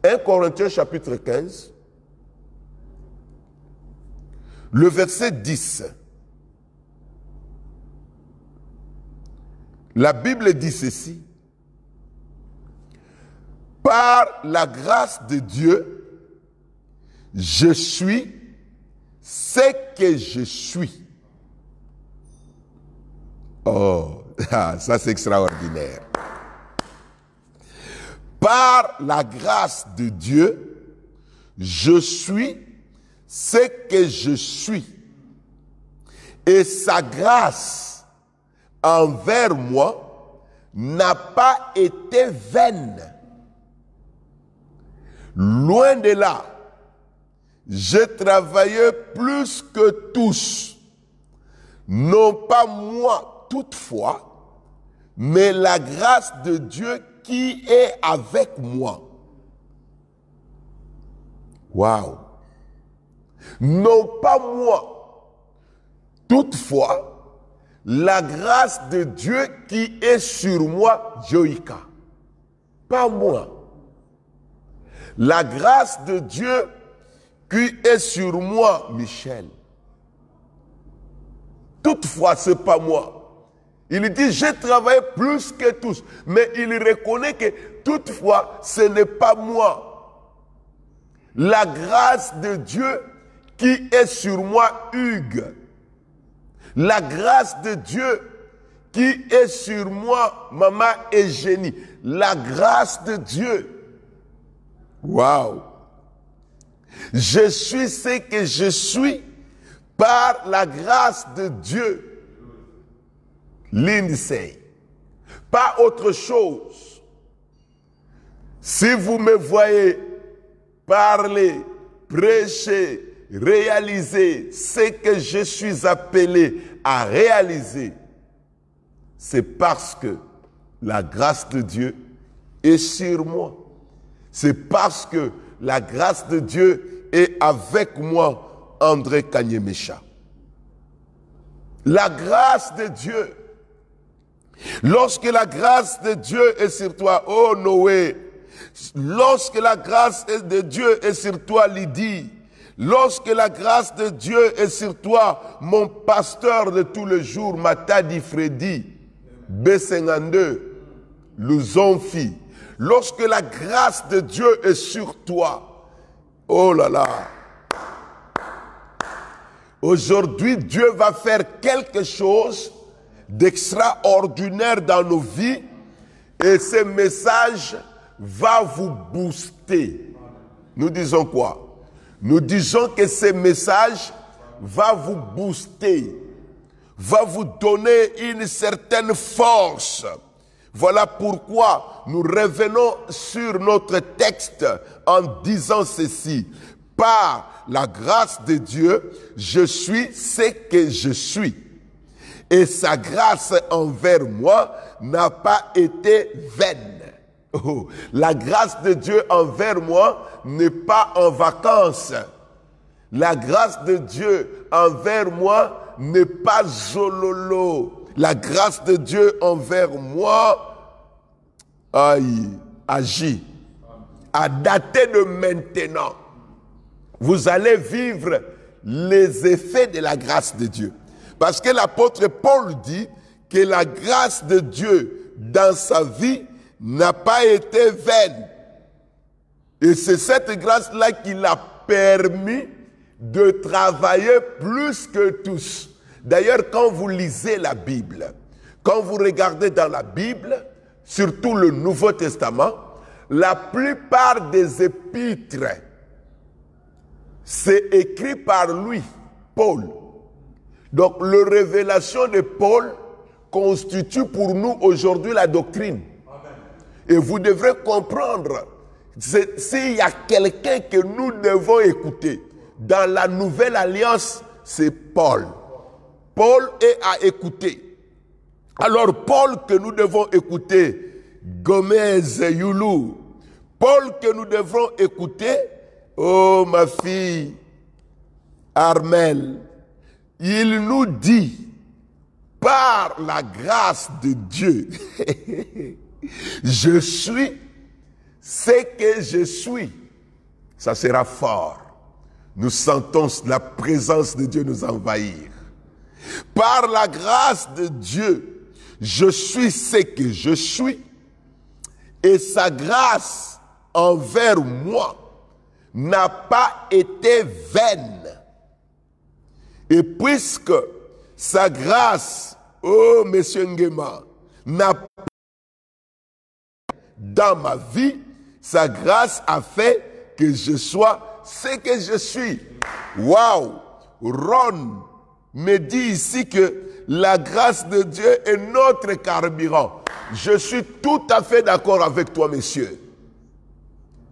1 Corinthiens chapitre 15, le verset 10. La Bible dit ceci. Par la grâce de Dieu, je suis ce que je suis. Oh, Ah, ça c'est extraordinaire. Par la grâce de Dieu, je suis ce que je suis. Et sa grâce envers moi n'a pas été vaine. Loin de là, j'ai travaillé plus que tous. Non pas moi toutefois, mais la grâce de Dieu qui est avec moi. Waouh! Non pas moi, toutefois, la grâce de Dieu qui est sur moi, Joïka. Pas moi. La grâce de Dieu qui est sur moi, Michel. Toutefois, ce n'est pas moi. Il dit, j'ai travaillé plus que tous. Mais il reconnaît que toutefois, ce n'est pas moi. La grâce de Dieu qui est sur moi, Hugues. La grâce de Dieu qui est sur moi, maman Eugénie. La grâce de Dieu. Waouh! Je suis ce que je suis par la grâce de Dieu. Lindsay. Pas autre chose. Si vous me voyez parler, prêcher, réaliser ce que je suis appelé à réaliser, c'est parce que la grâce de Dieu est sur moi. C'est parce que la grâce de Dieu est avec moi, André Kanyemesha. La grâce de Dieu. Lorsque la grâce de Dieu est sur toi, oh Noé, lorsque la grâce de Dieu est sur toi, Lydie, lorsque la grâce de Dieu est sur toi, mon pasteur de tous les jours, Matadi Freddy, B52, Luzonfi, lorsque la grâce de Dieu est sur toi, oh là là, aujourd'hui Dieu va faire quelque chose d'extraordinaire dans nos vies et ce message va vous booster. Nous disons quoi? Nous disons que ce message va vous booster, va vous donner une certaine force. Voilà pourquoi nous revenons sur notre texte en disant ceci. Par la grâce de Dieu, je suis ce que je suis. Et sa grâce envers moi n'a pas été vaine. Oh, la grâce de Dieu envers moi n'est pas en vacances. La grâce de Dieu envers moi n'est pas zololo. La grâce de Dieu envers moi agit. À dater de maintenant, vous allez vivre les effets de la grâce de Dieu. Parce que l'apôtre Paul dit que la grâce de Dieu dans sa vie n'a pas été vaine. Et c'est cette grâce-là qui l'a permis de travailler plus que tous. D'ailleurs, quand vous lisez la Bible, quand vous regardez dans la Bible, surtout le Nouveau Testament, la plupart des épîtres, c'est écrit par lui, Paul. Donc, la révélation de Paul constitue pour nous aujourd'hui la doctrine. Amen. Et vous devrez comprendre, s'il y a quelqu'un que nous devons écouter dans la nouvelle alliance, c'est Paul. Paul est à écouter. Alors, Paul que nous devons écouter, Gomez Youlou, Paul que nous devrons écouter, oh ma fille, Armel, il nous dit, par la grâce de Dieu, je suis ce que je suis. Ça sera fort. Nous sentons la présence de Dieu nous envahir. Par la grâce de Dieu, je suis ce que je suis. Et sa grâce envers moi n'a pas été vaine. Et puisque sa grâce, oh monsieur Ngema, dans ma vie, sa grâce a fait que je sois ce que je suis. Waouh! Ron me dit ici que la grâce de Dieu est notre carburant. Je suis tout à fait d'accord avec toi, monsieur.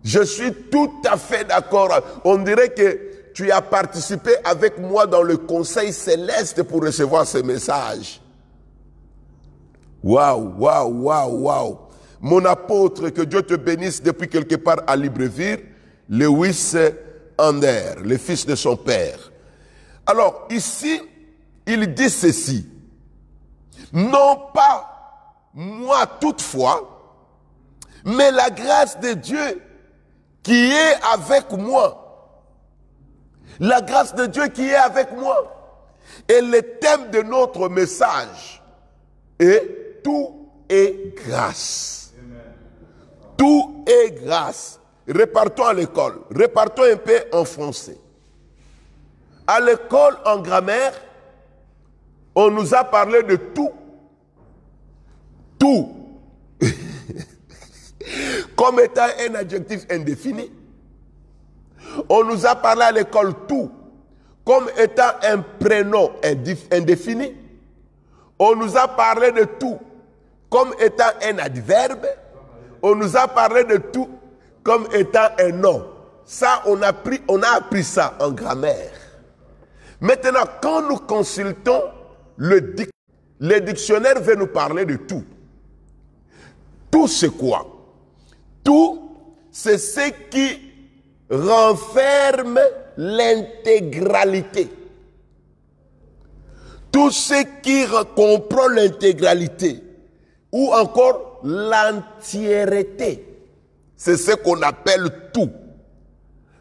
Je suis tout à fait d'accord. On dirait que tu as participé avec moi dans le conseil céleste pour recevoir ce message. Waouh, waouh, waouh, waouh. Mon apôtre, que Dieu te bénisse depuis quelque part à Libreville, Lewis Ander, le fils de son père. Alors, ici, il dit ceci. Non pas moi toutefois, mais la grâce de Dieu qui est avec moi. La grâce de Dieu qui est avec moi. Et le thème de notre message est tout est grâce. Tout est grâce. Repartons à l'école. Repartons un peu en français. À l'école, en grammaire, on nous a parlé de tout. Tout. Comme étant un adjectif indéfini. On nous a parlé à l'école tout. Comme étant un prénom indéfini. On nous a parlé de tout. Comme étant un adverbe. On nous a parlé de tout. Comme étant un nom. Ça, on a appris ça en grammaire. Maintenant, quand nous consultons le dictionnaire veut nous parler de tout. Tout c'est quoi? Tout, c'est ce qui renferme l'intégralité. Tout ce qui comprend l'intégralité. Ou encore l'entièreté. C'est ce qu'on appelle tout.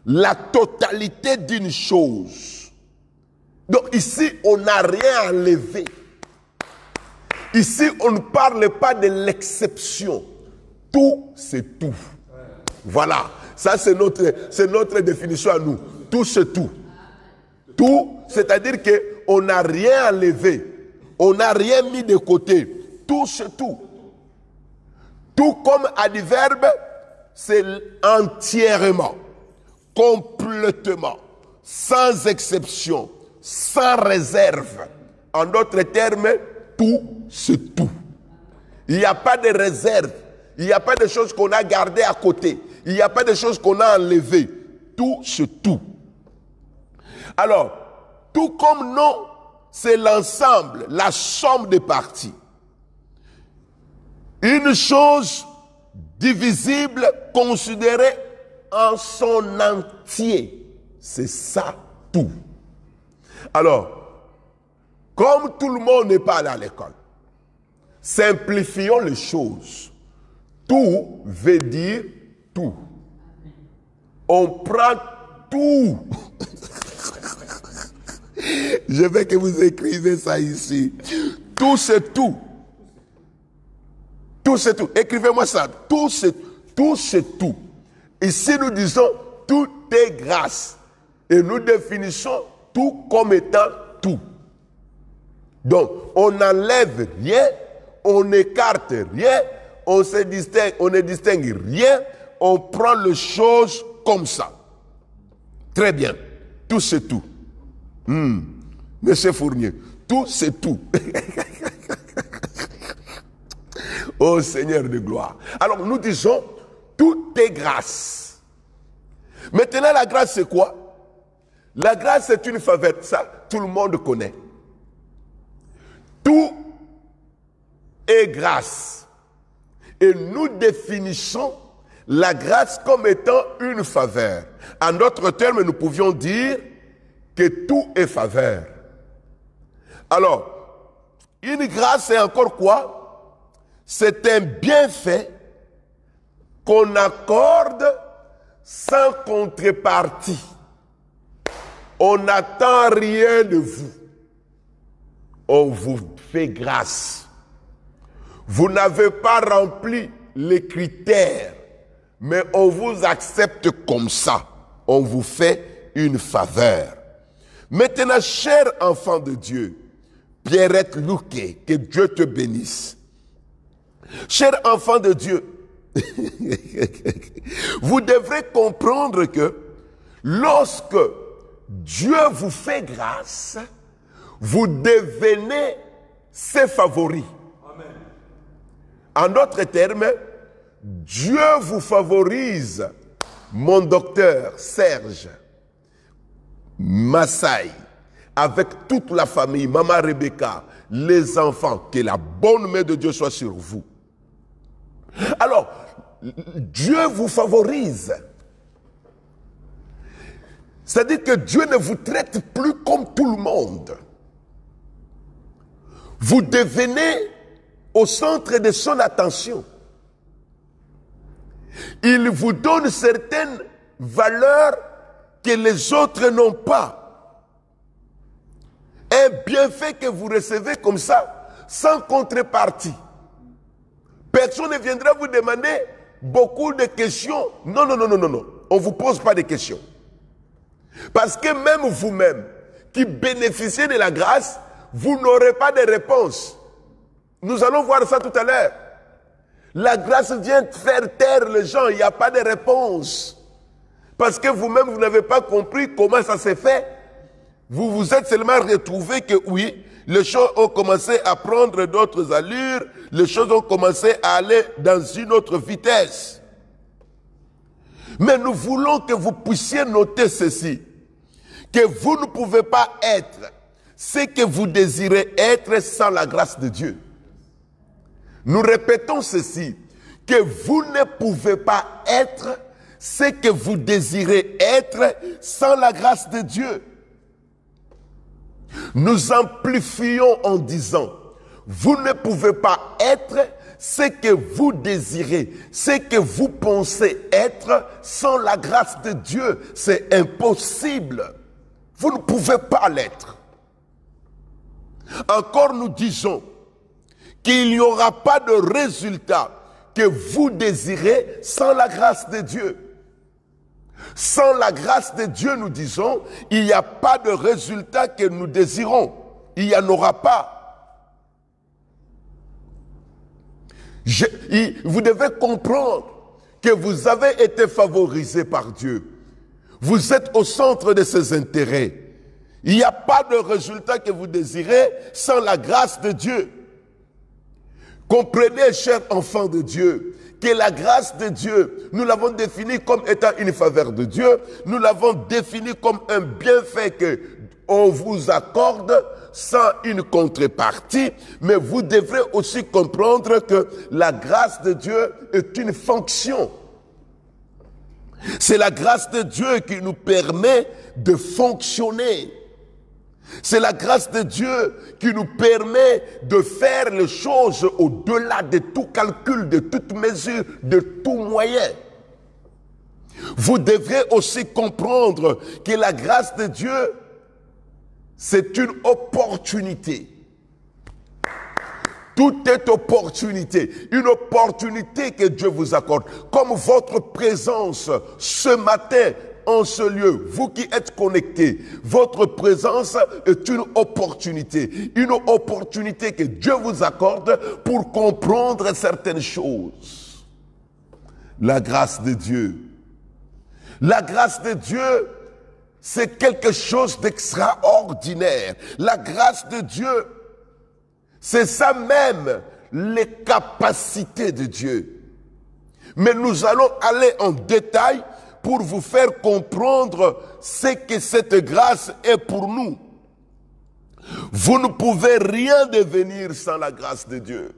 La totalité d'une chose. Donc ici, on n'a rien enlevé. Ici, on ne parle pas de l'exception. Tout, c'est tout. Voilà. Ça, c'est notre définition à nous. Tout, c'est tout. Tout, c'est-à-dire qu'on n'a rien enlevé. On n'a rien mis de côté. Tout, c'est tout. Tout comme adverbe, c'est entièrement, complètement, sans exception, sans réserve. En d'autres termes, tout, c'est tout. Il n'y a pas de réserve. Il n'y a pas de choses qu'on a gardées à côté. Il n'y a pas de choses qu'on a enlevées. Tout, c'est tout. Alors, tout comme nom, c'est l'ensemble, la somme des parties. Une chose divisible, considérée en son entier. C'est ça, tout. Alors, comme tout le monde n'est pas allé à l'école, simplifions les choses. Tout veut dire tout. On prend tout. Je veux que vous écrivez ça ici. Tout c'est tout. Tout c'est tout. Écrivez-moi ça. Tout c'est tout. Ici nous disons tout est grâce. Et nous définissons tout comme étant tout. Donc, on n'enlève rien, on n'écarte rien, on ne distingue rien, on prend les choses comme ça. Très bien. Tout c'est tout. Monsieur Fournier, tout c'est tout. Oh Seigneur de gloire. Alors nous disons, tout est grâce. Maintenant la grâce c'est quoi? La grâce c'est une faveur. Ça, tout le monde connaît. Tout est grâce. Et nous définissons la grâce comme étant une faveur. En d'autres termes, nous pouvions dire que tout est faveur. Alors, une grâce, c'est encore quoi? C'est un bienfait qu'on accorde sans contrepartie. On n'attend rien de vous. On vous fait grâce. Vous n'avez pas rempli les critères, mais on vous accepte comme ça. On vous fait une faveur. Maintenant, cher enfant de Dieu, Pierrette Louquet, que Dieu te bénisse. Chers enfants de Dieu, vous devrez comprendre que lorsque Dieu vous fait grâce, vous devenez ses favoris. Amen. En d'autres termes, Dieu vous favorise. Mon docteur Serge Massaï, avec toute la famille, Maman Rebecca, les enfants, que la bonne main de Dieu soit sur vous. Alors, Dieu vous favorise. C'est-à-dire que Dieu ne vous traite plus comme tout le monde. Vous devenez au centre de son attention. Il vous donne certaines valeurs que les autres n'ont pas. Un bienfait que vous recevez comme ça, sans contrepartie. Personne ne viendra vous demander beaucoup de questions. Non. On ne vous pose pas de questions. Parce que même vous-même, qui bénéficiez de la grâce, vous n'aurez pas de réponse. Nous allons voir ça tout à l'heure. La grâce vient faire taire les gens, il n'y a pas de réponse. Parce que vous-même, vous n'avez pas compris comment ça s'est fait. Vous vous êtes seulement retrouvé que oui, les choses ont commencé à prendre d'autres allures, les choses ont commencé à aller dans une autre vitesse. Mais nous voulons que vous puissiez noter ceci, que vous ne pouvez pas être ce que vous désirez être sans la grâce de Dieu. Nous répétons ceci, que vous ne pouvez pas être ce que vous désirez être sans la grâce de Dieu. Nous amplifions en disant, vous ne pouvez pas être ce que vous désirez, ce que vous pensez être sans la grâce de Dieu. C'est impossible. Vous ne pouvez pas l'être. Encore nous disons qu'il n'y aura pas de résultat que vous désirez sans la grâce de Dieu. Sans la grâce de Dieu, nous disons, il n'y a pas de résultat que nous désirons. Il n'y en aura pas. Vous devez comprendre que vous avez été favorisé par Dieu. Vous êtes au centre de ses intérêts. Il n'y a pas de résultat que vous désirez sans la grâce de Dieu. Comprenez, chers enfants de Dieu, que la grâce de Dieu, nous l'avons définie comme étant une faveur de Dieu, nous l'avons définie comme un bienfait qu'on vous accorde sans une contrepartie, mais vous devrez aussi comprendre que la grâce de Dieu est une fonction. C'est la grâce de Dieu qui nous permet de fonctionner. C'est la grâce de Dieu qui nous permet de faire les choses au-delà de tout calcul, de toute mesure, de tout moyen. Vous devrez aussi comprendre que la grâce de Dieu, c'est une opportunité. Tout est opportunité. Une opportunité que Dieu vous accorde. Comme votre présence ce matin en ce lieu, vous qui êtes connectés, votre présence est une opportunité. Une opportunité que Dieu vous accorde pour comprendre certaines choses. La grâce de Dieu. La grâce de Dieu, c'est quelque chose d'extraordinaire. La grâce de Dieu, c'est ça même, les capacités de Dieu. Mais nous allons aller en détail pour vous faire comprendre ce que cette grâce est pour nous. Vous ne pouvez rien devenir sans la grâce de Dieu.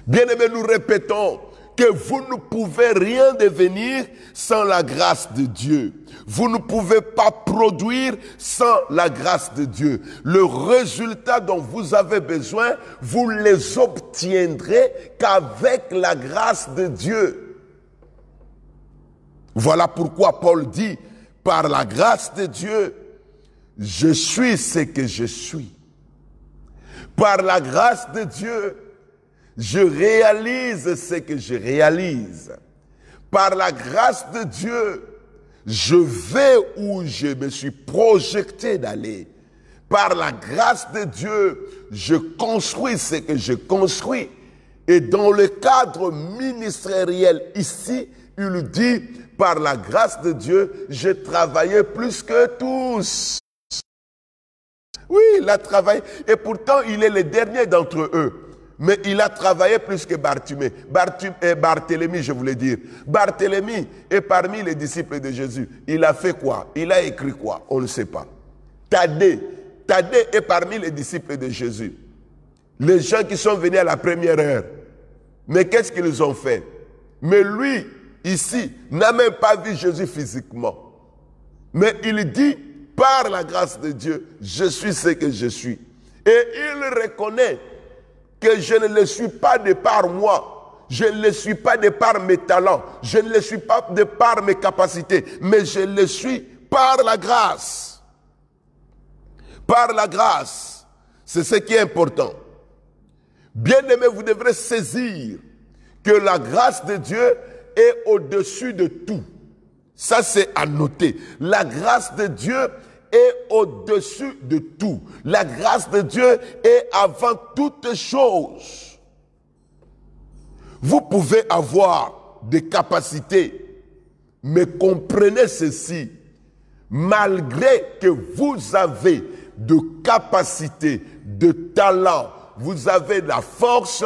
Bien-aimés, nous répétons que vous ne pouvez rien devenir sans la grâce de Dieu. Vous ne pouvez pas produire sans la grâce de Dieu. Le résultat dont vous avez besoin, vous les obtiendrez qu'avec la grâce de Dieu. Voilà pourquoi Paul dit, par la grâce de Dieu, je suis ce que je suis. Par la grâce de Dieu, je réalise ce que je réalise. Par la grâce de Dieu, je vais où je me suis projeté d'aller. Par la grâce de Dieu, je construis ce que je construis. Et dans le cadre ministériel ici, il dit, par la grâce de Dieu, j'ai travaillé plus que tous. Oui, il a travaillé. Et pourtant, il est le dernier d'entre eux. Mais il a travaillé plus que Barthélemy, je voulais dire. Barthélemy est parmi les disciples de Jésus. Il a fait quoi? Il a écrit quoi? On ne sait pas. Thaddée est parmi les disciples de Jésus. Les gens qui sont venus à la première heure. Mais qu'est-ce qu'ils ont fait? Mais lui, ici, n'a même pas vu Jésus physiquement. Mais il dit, par la grâce de Dieu, je suis ce que je suis. Et il reconnaît que je ne le suis pas de par moi. Je ne le suis pas de par mes talents. Je ne le suis pas de par mes capacités. Mais je le suis par la grâce. Par la grâce. C'est ce qui est important. Bien-aimés, vous devrez saisir que la grâce de Dieu est au-dessus de tout. Ça, c'est à noter. La grâce de Dieu est au-dessus de tout. La grâce de Dieu est avant toutes choses. Vous pouvez avoir des capacités, mais comprenez ceci. Malgré que vous avez de capacités, de talents, vous avez de la force,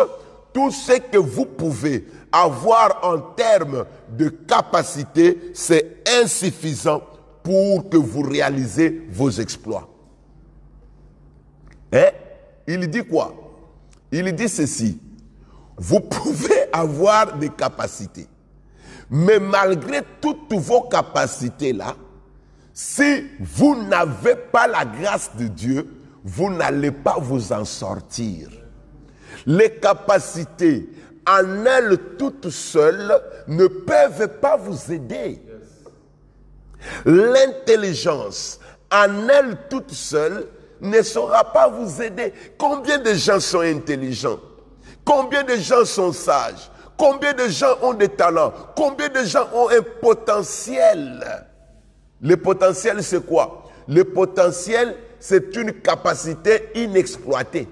tout ce que vous pouvez avoir en termes de capacité, c'est insuffisant pour que vous réalisez vos exploits. Et il dit quoi? Il dit ceci. Vous pouvez avoir des capacités, mais malgré toutes vos capacités-là, si vous n'avez pas la grâce de Dieu, vous n'allez pas vous en sortir. Les capacités en elles toutes seules ne peuvent pas vous aider. L'intelligence en elle toute seule ne saura pas vous aider. Combien de gens sont intelligents? Combien de gens sont sages? Combien de gens ont des talents? Combien de gens ont un potentiel? Le potentiel, c'est quoi? Le potentiel, c'est une capacité inexploitée.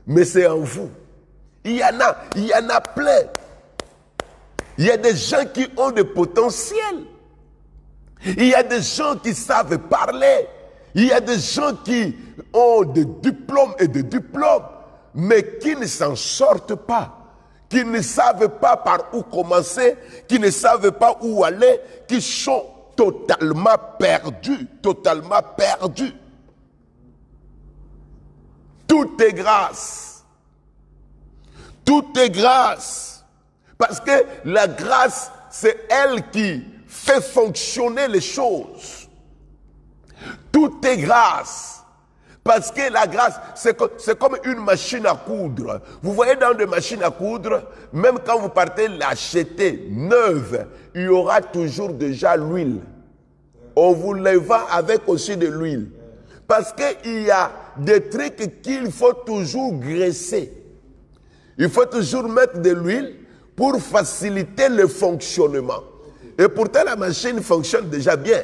Mais c'est en vous. Il y en a plein. Il y a des gens qui ont des potentiels. Il y a des gens qui savent parler. Il y a des gens qui ont des diplômes et des diplômes, mais qui ne s'en sortent pas. Qui ne savent pas par où commencer, qui ne savent pas où aller, qui sont totalement perdus, totalement perdus. Tout est grâce. Tout est grâce. Parce que la grâce, c'est elle qui fait fonctionner les choses. Tout est grâce. Parce que la grâce, c'est comme une machine à coudre. Vous voyez dans des machines à coudre, même quand vous partez l'acheter neuve, il y aura toujours déjà l'huile. On vous les vend avec aussi de l'huile. Parce qu'il y a des trucs qu'il faut toujours graisser. Il faut toujours mettre de l'huile pour faciliter le fonctionnement. Et pourtant, la machine fonctionne déjà bien.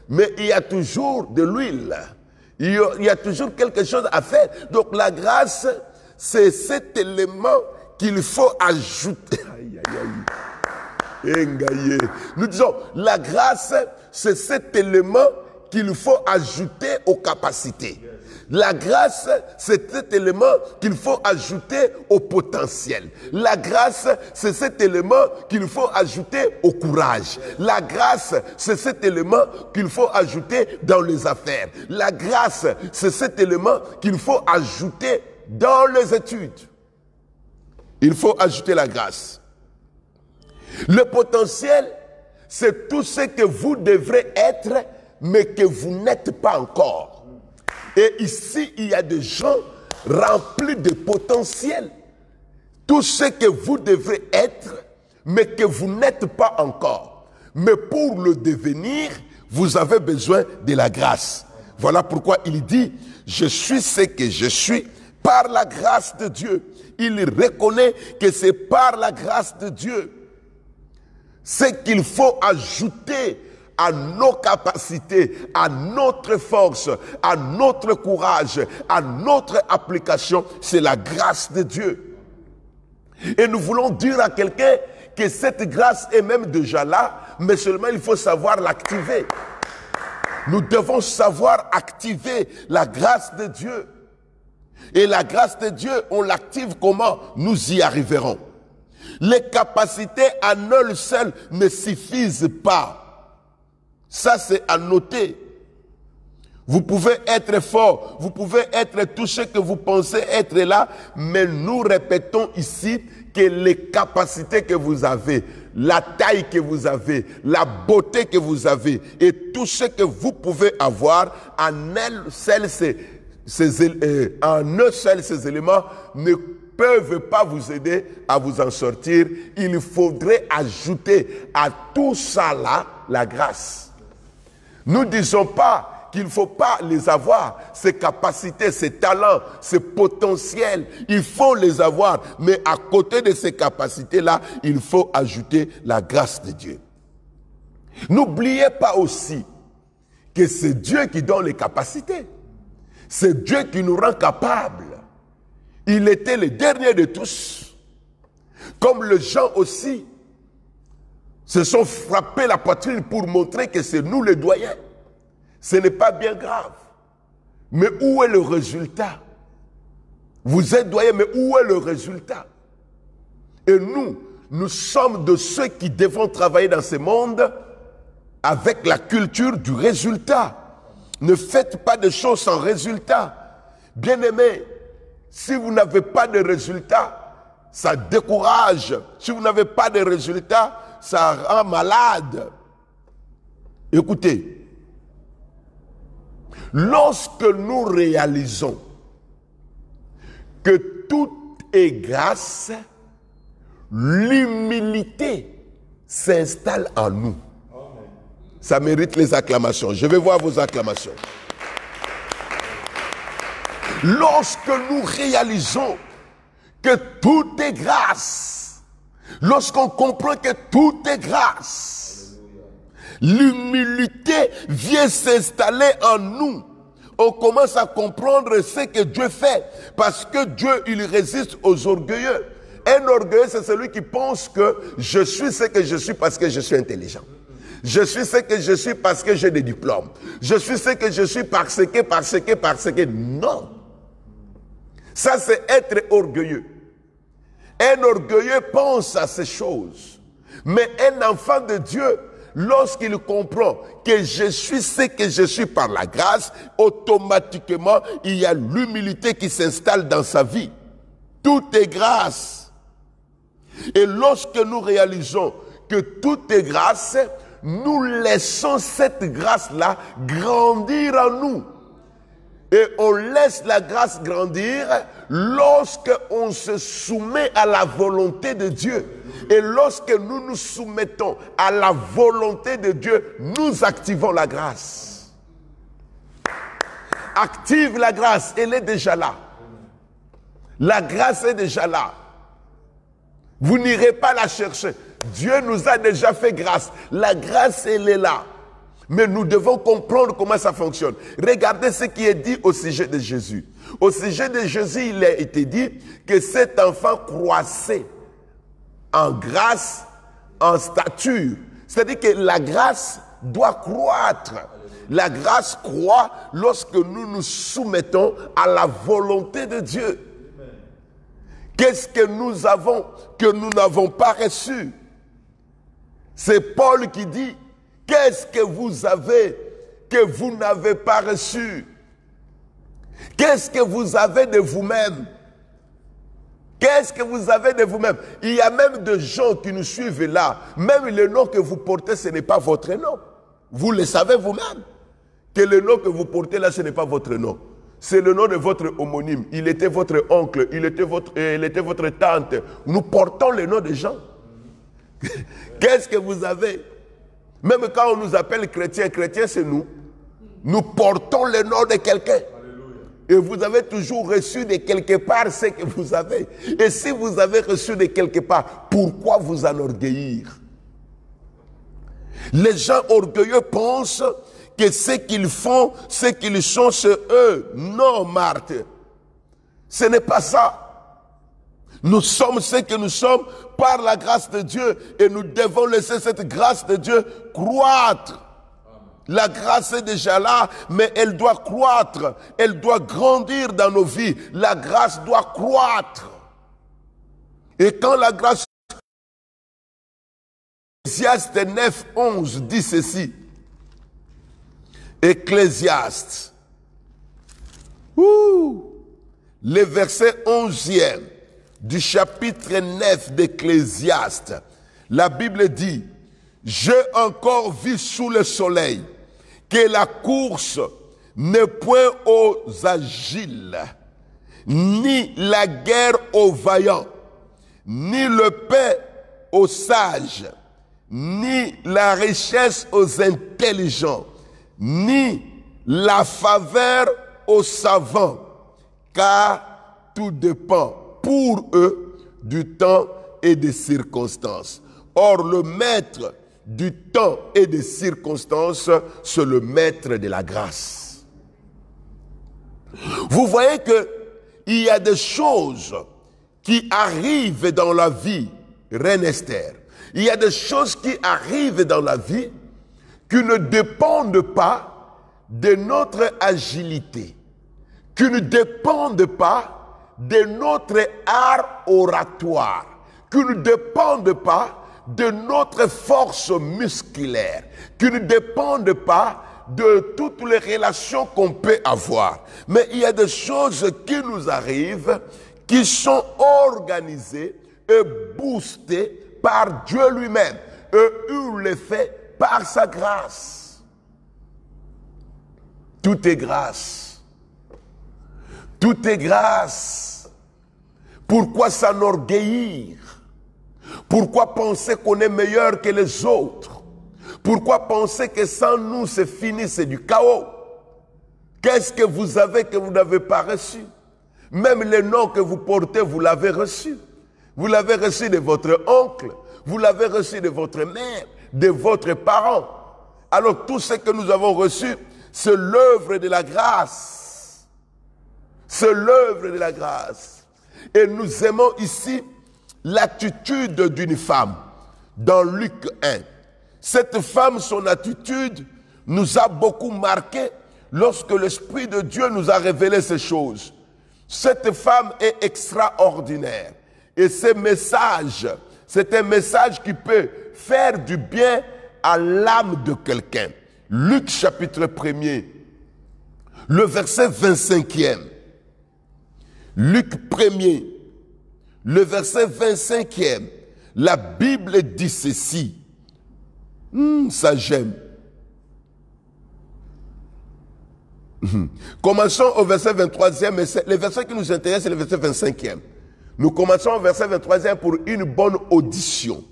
Mais il y a toujours de l'huile. Il y a toujours quelque chose à faire. Donc la grâce, c'est cet élément qu'il faut ajouter. Aïe, aïe, aïe. Nous disons, la grâce, c'est cet élément qu'il faut ajouter aux capacités. La grâce, c'est cet élément qu'il faut ajouter au potentiel. La grâce, c'est cet élément qu'il faut ajouter au courage. La grâce, c'est cet élément qu'il faut ajouter dans les affaires. La grâce, c'est cet élément qu'il faut ajouter dans les études. Il faut ajouter la grâce. Le potentiel, c'est tout ce que vous devrez être, mais que vous n'êtes pas encore. Et ici, il y a des gens remplis de potentiel. Tout ce que vous devrez être, mais que vous n'êtes pas encore. Mais pour le devenir, vous avez besoin de la grâce. Voilà pourquoi il dit, je suis ce que je suis par la grâce de Dieu. Il reconnaît que c'est par la grâce de Dieu. Ce qu'il faut ajouter à nos capacités, à notre force, à notre courage, à notre application, c'est la grâce de Dieu. Et nous voulons dire à quelqu'un que cette grâce est même déjà là, mais seulement il faut savoir l'activer. Nous devons savoir activer la grâce de Dieu. Et la grâce de Dieu, on l'active comment? Nous y arriverons. Les capacités à elles seules ne suffisent pas. Ça, c'est à noter. Vous pouvez être fort, vous pouvez être tout ce que vous pensez être là, mais nous répétons ici que les capacités que vous avez, la taille que vous avez, la beauté que vous avez et tout ce que vous pouvez avoir, en eux seuls ces éléments ne peuvent pas vous aider à vous en sortir. Il faudrait ajouter à tout ça là la grâce. Nous ne disons pas qu'il ne faut pas les avoir, ces capacités, ces talents, ces potentiels, il faut les avoir. Mais à côté de ces capacités-là, il faut ajouter la grâce de Dieu. N'oubliez pas aussi que c'est Dieu qui donne les capacités. C'est Dieu qui nous rend capables. Il était le dernier de tous. Comme les gens aussi se sont frappés la poitrine pour montrer que c'est nous les doyens. Ce n'est pas bien grave. Mais où est le résultat? Vous êtes doyen, mais où est le résultat? Et nous sommes de ceux qui devons travailler dans ce monde avec la culture du résultat. Ne faites pas de choses sans résultat. Bien-aimés, si vous n'avez pas de résultat, ça décourage. Si vous n'avez pas de résultat, ça rend malade. Écoutez, lorsque nous réalisons que tout est grâce, l'humilité s'installe en nous. Ça mérite les acclamations. Je vais voir vos acclamations. Lorsque nous réalisons que tout est grâce, lorsqu'on comprend que tout est grâce, l'humilité vient s'installer en nous. On commence à comprendre ce que Dieu fait. Parce que Dieu, il résiste aux orgueilleux. Un orgueilleux, c'est celui qui pense que je suis ce que je suis parce que je suis intelligent. Je suis ce que je suis parce que j'ai des diplômes. Je suis ce que je suis parce que... Non. Ça, c'est être orgueilleux. Un orgueilleux pense à ces choses. Mais un enfant de Dieu, lorsqu'il comprend que je suis ce que je suis par la grâce, automatiquement, il y a l'humilité qui s'installe dans sa vie. Tout est grâce. Et lorsque nous réalisons que tout est grâce, nous laissons cette grâce-là grandir en nous. Et on laisse la grâce grandir lorsque on se soumet à la volonté de Dieu. Et lorsque nous nous soumettons à la volonté de Dieu, nous activons la grâce. Active la grâce, elle est déjà là. La grâce est déjà là. Vous n'irez pas la chercher. Dieu nous a déjà fait grâce. La grâce, elle est là. Mais nous devons comprendre comment ça fonctionne. Regardez ce qui est dit au sujet de Jésus. Au sujet de Jésus, il a été dit que cet enfant croissait en grâce, en stature. C'est-à-dire que la grâce doit croître. La grâce croît lorsque nous nous soumettons à la volonté de Dieu. Qu'est-ce que nous avons que nous n'avons pas reçu? C'est Paul qui dit, qu'est-ce que vous avez que vous n'avez pas reçu? Qu'est-ce que vous avez de vous-même? Qu'est-ce que vous avez de vous-même? Il y a même des gens qui nous suivent là. Même le nom que vous portez, ce n'est pas votre nom. Vous le savez vous-même. Que le nom que vous portez là, ce n'est pas votre nom. C'est le nom de votre homonyme. Il était votre oncle, il était votre tante. Nous portons le nom des gens. Qu'est-ce que vous avez? Même quand on nous appelle chrétiens, chrétiens c'est nous. Nous portons le nom de quelqu'un. Et vous avez toujours reçu de quelque part ce que vous avez. Et si vous avez reçu de quelque part, pourquoi vous enorgueillir? Les gens orgueilleux pensent que ce qu'ils font, ce qu'ils sont, c'est eux. Non, Marthe. Ce n'est pas ça. Nous sommes ce que nous sommes par la grâce de Dieu et nous devons laisser cette grâce de Dieu croître. La grâce est déjà là, mais elle doit croître, elle doit grandir dans nos vies. La grâce doit croître. Et quand la grâce... Ecclésiaste 9, 11 dit ceci. Ecclésiaste. Le verset 11e du chapitre 9 d'Ecclésiaste. La Bible dit, « J'ai encore vu sous le soleil que la course n'est point aux agiles, ni la guerre aux vaillants, ni le pain aux sages, ni la richesse aux intelligents, ni la faveur aux savants, car tout dépend pour eux du temps et des circonstances. » Or, le maître du temps et des circonstances, c'est le maître de la grâce. Vous voyez qu'il y a des choses qui arrivent dans la vie, Reine Esther. Il y a des choses qui arrivent dans la vie qui ne dépendent pas de notre agilité, qui ne dépendent pas de notre art oratoire, qui ne dépendent pas de notre force musculaire, qui ne dépendent pas de toutes les relations qu'on peut avoir. Mais il y a des choses qui nous arrivent, qui sont organisées et boostées par Dieu lui-même. Et il le fait par sa grâce. Tout est grâce. Tout est grâce. Pourquoi s'enorgueillir? Pourquoi penser qu'on est meilleur que les autres? Pourquoi penser que sans nous c'est fini, c'est du chaos? Qu'est-ce que vous avez que vous n'avez pas reçu? Même le nom que vous portez, vous l'avez reçu. Vous l'avez reçu de votre oncle, vous l'avez reçu de votre mère, de votre parent. Alors tout ce que nous avons reçu, c'est l'œuvre de la grâce. C'est l'œuvre de la grâce. Et nous aimons ici l'attitude d'une femme dans Luc 1. Cette femme, son attitude nous a beaucoup marqué lorsque l'Esprit de Dieu nous a révélé ces choses. Cette femme est extraordinaire. Et ce message, c'est un message qui peut faire du bien à l'âme de quelqu'un. Luc chapitre 1er, le verset 25e. Luc 1er, le verset 25e. La Bible dit ceci. Ça j'aime. Commençons au verset 23e, mais le verset qui nous intéresse, c'est le verset 25e. Nous commençons au verset 23e pour une bonne audition.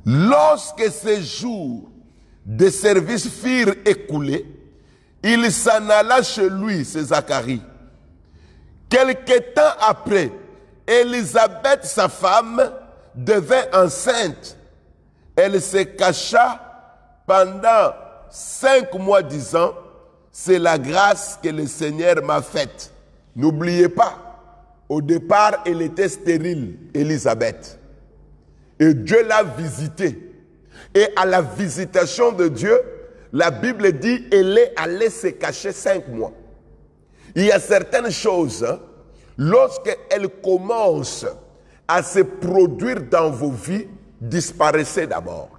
Lorsque ces jours de service furent écoulés, il s'en alla chez lui, c'est Zacharie. Quelque temps après, Élisabeth, sa femme, devint enceinte. Elle se cacha pendant 5 mois disant, c'est la grâce que le Seigneur m'a faite. N'oubliez pas, au départ, elle était stérile, Élisabeth. Et Dieu l'a visitée. Et à la visitation de Dieu, la Bible dit, elle est allée se cacher 5 mois. Il y a certaines choses, lorsqu'elles commencent à se produire dans vos vies, disparaissez d'abord.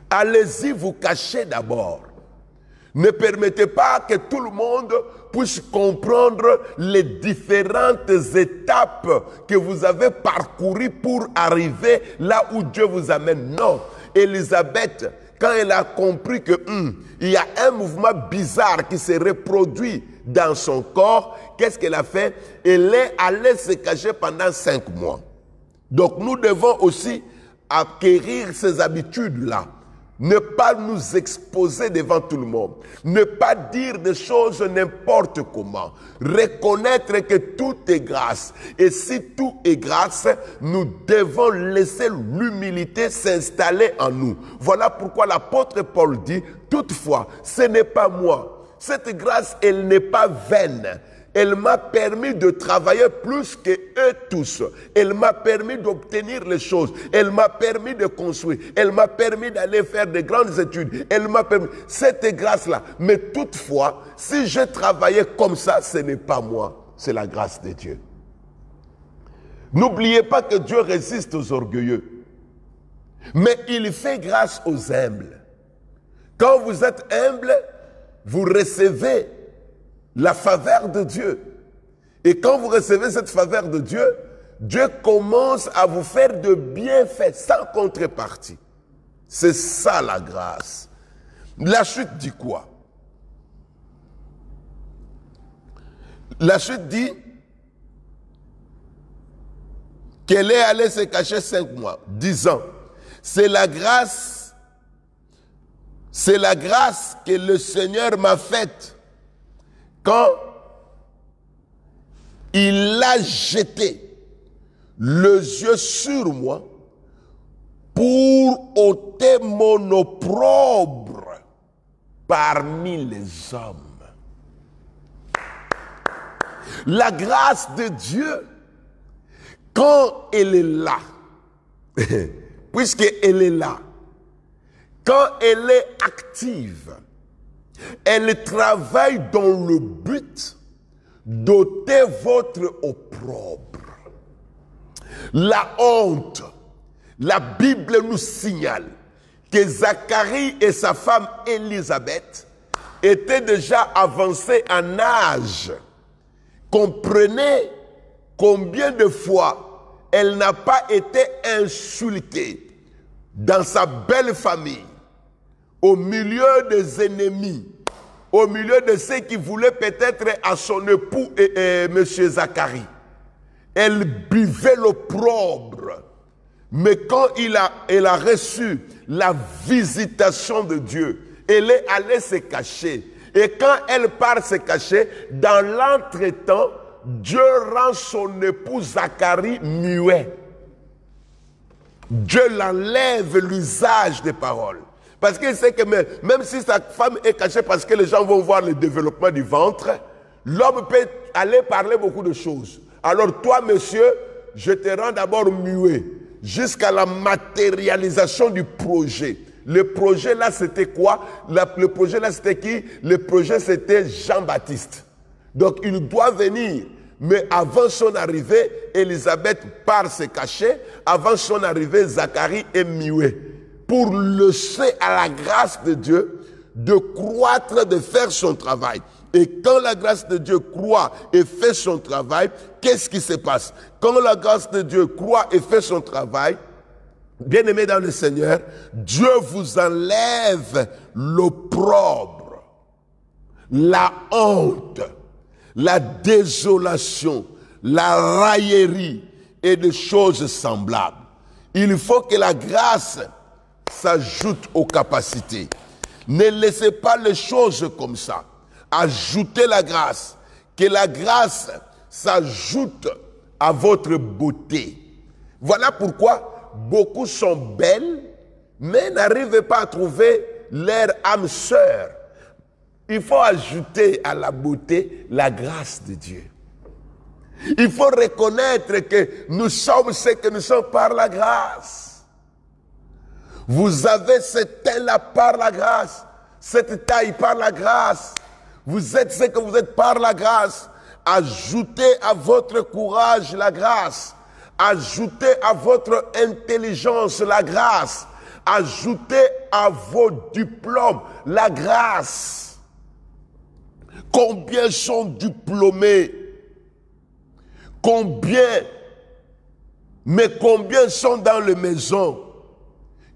Allez-y vous cacher d'abord. Ne permettez pas que tout le monde puisse comprendre les différentes étapes que vous avez parcourues pour arriver là où Dieu vous amène. Non, Élisabeth, quand elle a compris que il y a un mouvement bizarre qui se reproduit dans son corps, qu'est-ce qu'elle a fait? Elle est allée se cacher pendant 5 mois. Donc nous devons aussi acquérir ces habitudes-là. Ne pas nous exposer devant tout le monde. Ne pas dire des choses n'importe comment. Reconnaître que tout est grâce. Et si tout est grâce, nous devons laisser l'humilité s'installer en nous. Voilà pourquoi l'apôtre Paul dit, toutefois, ce n'est pas moi. Cette grâce, elle n'est pas vaine. Elle m'a permis de travailler plus que eux tous. Elle m'a permis d'obtenir les choses. Elle m'a permis de construire. Elle m'a permis d'aller faire de grandes études. Elle m'a permis cette grâce-là. Mais toutefois, si je travaillais comme ça, ce n'est pas moi. C'est la grâce de Dieu. N'oubliez pas que Dieu résiste aux orgueilleux. Mais il fait grâce aux humbles. Quand vous êtes humble, vous recevez la faveur de Dieu. Et quand vous recevez cette faveur de Dieu, Dieu commence à vous faire de bienfaits sans contrepartie. C'est ça la grâce. La chute dit quoi? La chute dit qu'elle est allée se cacher 5 mois, 10 ans. C'est la grâce que le Seigneur m'a faite quand il a jeté les yeux sur moi pour ôter mon opprobre parmi les hommes. La grâce de Dieu, quand elle est là, puisqu'elle est là, quand elle est active, elle travaille dans le but d'ôter votre opprobre. La honte, la Bible nous signale que Zacharie et sa femme Élisabeth étaient déjà avancés en âge. Comprenez combien de fois elle n'a pas été insultée dans sa belle famille, au milieu des ennemis, au milieu de ceux qui voulaient peut-être à son époux M. Zacharie. Elle buvait l'opprobre. Mais quand elle a reçu la visitation de Dieu, elle est allée se cacher. Et quand elle part se cacher, dans l'entretemps, Dieu rend son époux Zacharie muet. Dieu l'enlève l'usage des paroles. Parce qu'il sait que même si sa femme est cachée parce que les gens vont voir le développement du ventre, l'homme peut aller parler beaucoup de choses. Alors toi, monsieur, je te rends d'abord muet jusqu'à la matérialisation du projet. Le projet là, c'était quoi? Le projet là, c'était qui? Le projet, c'était Jean-Baptiste. Donc, il doit venir. Mais avant son arrivée, Élisabeth part se cacher. Avant son arrivée, Zacharie est muet. Pour laisser à la grâce de Dieu de croître, de faire son travail. Et quand la grâce de Dieu croît et fait son travail, qu'est-ce qui se passe? Quand la grâce de Dieu croît et fait son travail, bien-aimés dans le Seigneur, Dieu vous enlève l'opprobre, la honte, la désolation, la raillerie et des choses semblables. Il faut que la grâce s'ajoute aux capacités. Ne laissez pas les choses comme ça. Ajoutez la grâce. Que la grâce s'ajoute à votre beauté. Voilà pourquoi beaucoup sont belles, mais n'arrivent pas à trouver leur âme sœur. Il faut ajouter à la beauté la grâce de Dieu. Il faut reconnaître que nous sommes ce que nous sommes par la grâce. Vous avez cette taille-là par la grâce, cette taille par la grâce. Vous êtes ce que vous êtes par la grâce. Ajoutez à votre courage la grâce. Ajoutez à votre intelligence la grâce. Ajoutez à vos diplômes la grâce. Combien sont diplômés? Mais combien sont dans les maisons?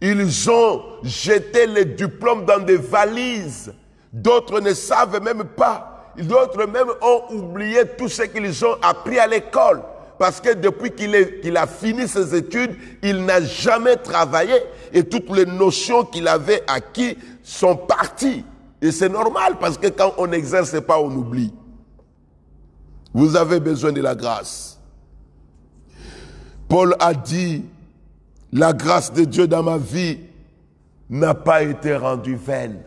Ils ont jeté les diplômes dans des valises. D'autres ne savent même pas. D'autres même ont oublié tout ce qu'ils ont appris à l'école. Parce que depuis qu'il a fini ses études, il n'a jamais travaillé. Et toutes les notions qu'il avait acquises sont parties. Et c'est normal parce que quand on n'exerce pas, on oublie. Vous avez besoin de la grâce. Paul a dit, la grâce de Dieu dans ma vie n'a pas été rendue vaine.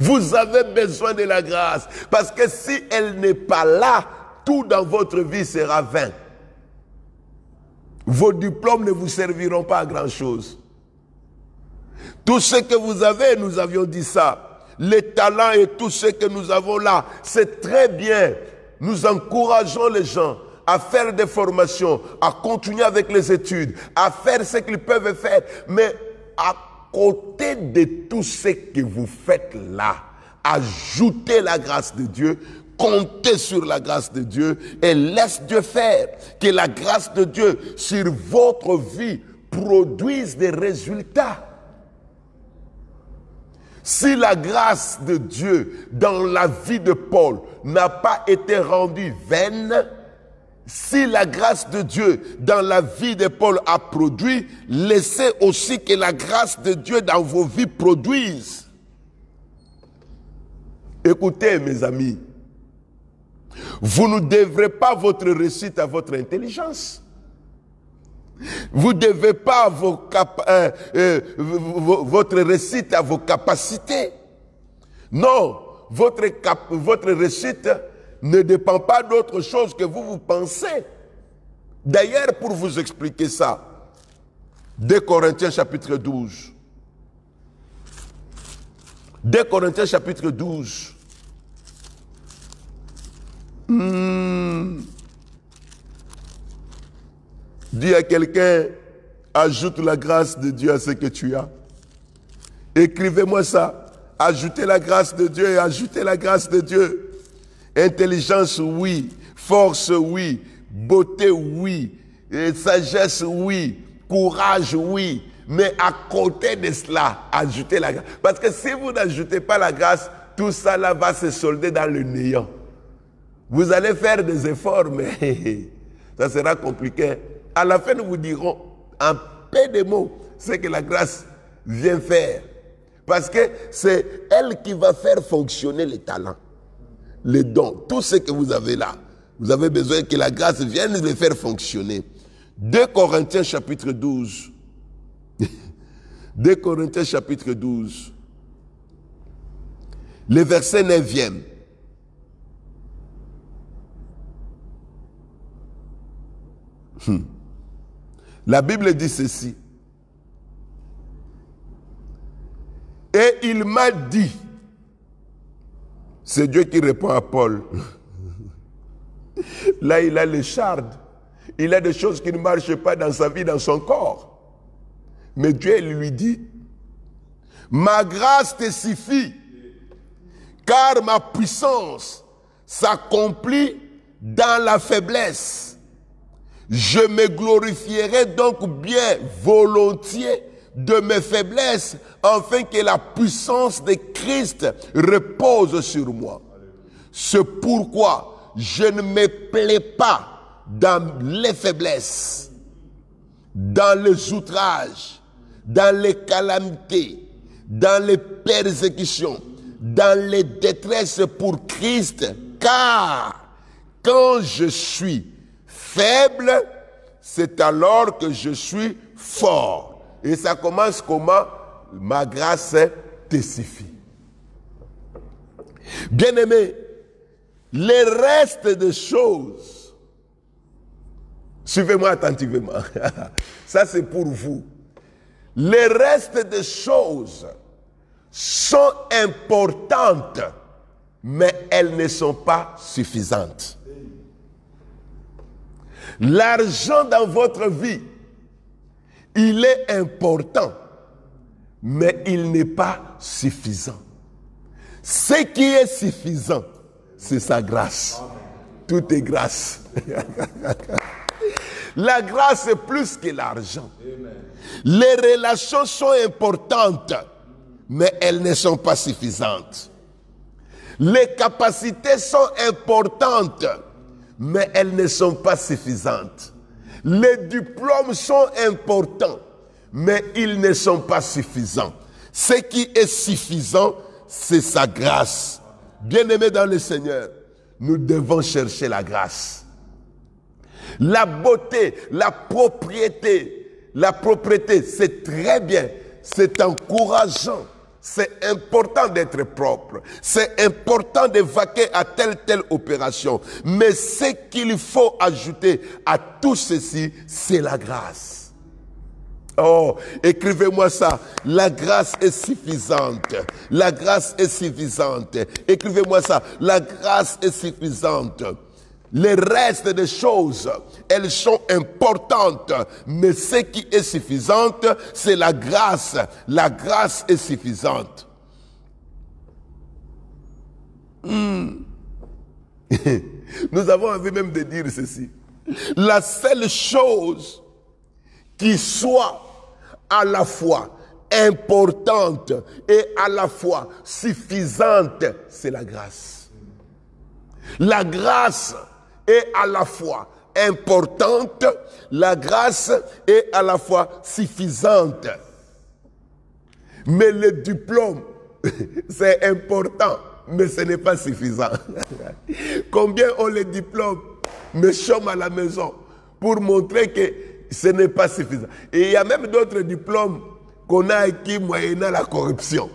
Vous avez besoin de la grâce. Parce que si elle n'est pas là, tout dans votre vie sera vain. Vos diplômes ne vous serviront pas à grand-chose. Tout ce que vous avez, nous avions dit ça. Les talents et tout ce que nous avons là, c'est très bien. Nous encourageons les gens à faire des formations, à continuer avec les études, à faire ce qu'ils peuvent faire. Mais à côté de tout ce que vous faites là, ajoutez la grâce de Dieu, comptez sur la grâce de Dieu et laisse Dieu faire. Que la grâce de Dieu sur votre vie produise des résultats. Si la grâce de Dieu dans la vie de Paul n'a pas été rendue vaine, si la grâce de Dieu dans la vie de Paul a produit, laissez aussi que la grâce de Dieu dans vos vies produise. Écoutez, mes amis, vous ne devrez pas votre réussite à votre intelligence. Vous ne devez pas votre réussite à vos capacités. Non, votre réussite ne dépend pas d'autre chose que vous pensez. D'ailleurs, pour vous expliquer ça, 2 Corinthiens chapitre 12. 2 Corinthiens chapitre 12. Dis à quelqu'un, ajoute la grâce de Dieu à ce que tu as. Écrivez-moi ça. Ajoutez la grâce de Dieu et ajoutez la grâce de Dieu. Intelligence, oui. Force, oui. Beauté, oui. Et sagesse, oui. Courage, oui. Mais à côté de cela, ajoutez la grâce. Parce que si vous n'ajoutez pas la grâce, tout ça là va se solder dans le néant. Vous allez faire des efforts, mais ça sera compliqué. À la fin, nous vous dirons en peu de mots ce que la grâce vient faire. Parce que c'est elle qui va faire fonctionner les talents, les dons, tout ce que vous avez là. Vous avez besoin que la grâce vienne les faire fonctionner. 2 Corinthiens chapitre 12. 2 Corinthiens chapitre 12. Le verset 9e. La Bible dit ceci. Et il m'a dit, c'est Dieu qui répond à Paul. Là, il a les chardes. Il a des choses qui ne marchent pas dans sa vie, dans son corps. Mais Dieu lui dit, ma grâce te suffit, car ma puissance s'accomplit dans la faiblesse. Je me glorifierai donc bien volontiers de mes faiblesses, afin que la puissance de Christ repose sur moi. C'est pourquoi je ne me plais pas dans les faiblesses, dans les outrages, dans les calamités, dans les persécutions, dans les détresses pour Christ, car quand je suis faible, c'est alors que je suis fort. Et ça commence comment? Ma grâce te suffit. Bien-aimés, les restes des choses, suivez-moi attentivement, ça c'est pour vous. Les restes des choses sont importantes, mais elles ne sont pas suffisantes. L'argent dans votre vie, il est important, mais il n'est pas suffisant. Ce qui est suffisant, c'est sa grâce. Tout est grâce. La grâce est plus que l'argent. Les relations sont importantes, mais elles ne sont pas suffisantes. Les capacités sont importantes, mais elles ne sont pas suffisantes. Les diplômes sont importants, mais ils ne sont pas suffisants. Ce qui est suffisant, c'est sa grâce. Bien-aimés dans le Seigneur, nous devons chercher la grâce. La beauté, la propriété, c'est très bien, c'est encourageant, C'est important d'être propre. C'est important de vaquer à telle opération. Mais ce qu'il faut ajouter à tout ceci, c'est la grâce. Oh, écrivez-moi ça. La grâce est suffisante. La grâce est suffisante. Écrivez-moi ça. La grâce est suffisante. Les restes des choses, elles sont importantes, mais ce qui est suffisant, c'est la grâce. La grâce est suffisante. Nous avons envie même de dire ceci. La seule chose qui soit à la fois importante et à la fois suffisante, c'est la grâce. La grâce est à la fois importante, la grâce est à la fois suffisante. Mais le diplôme, c'est important, mais ce n'est pas suffisant. Combien ont les diplômes, mais chôment à la maison pour montrer que ce n'est pas suffisant. Et il y a même d'autres diplômes qu'on a acquis moyennant la corruption.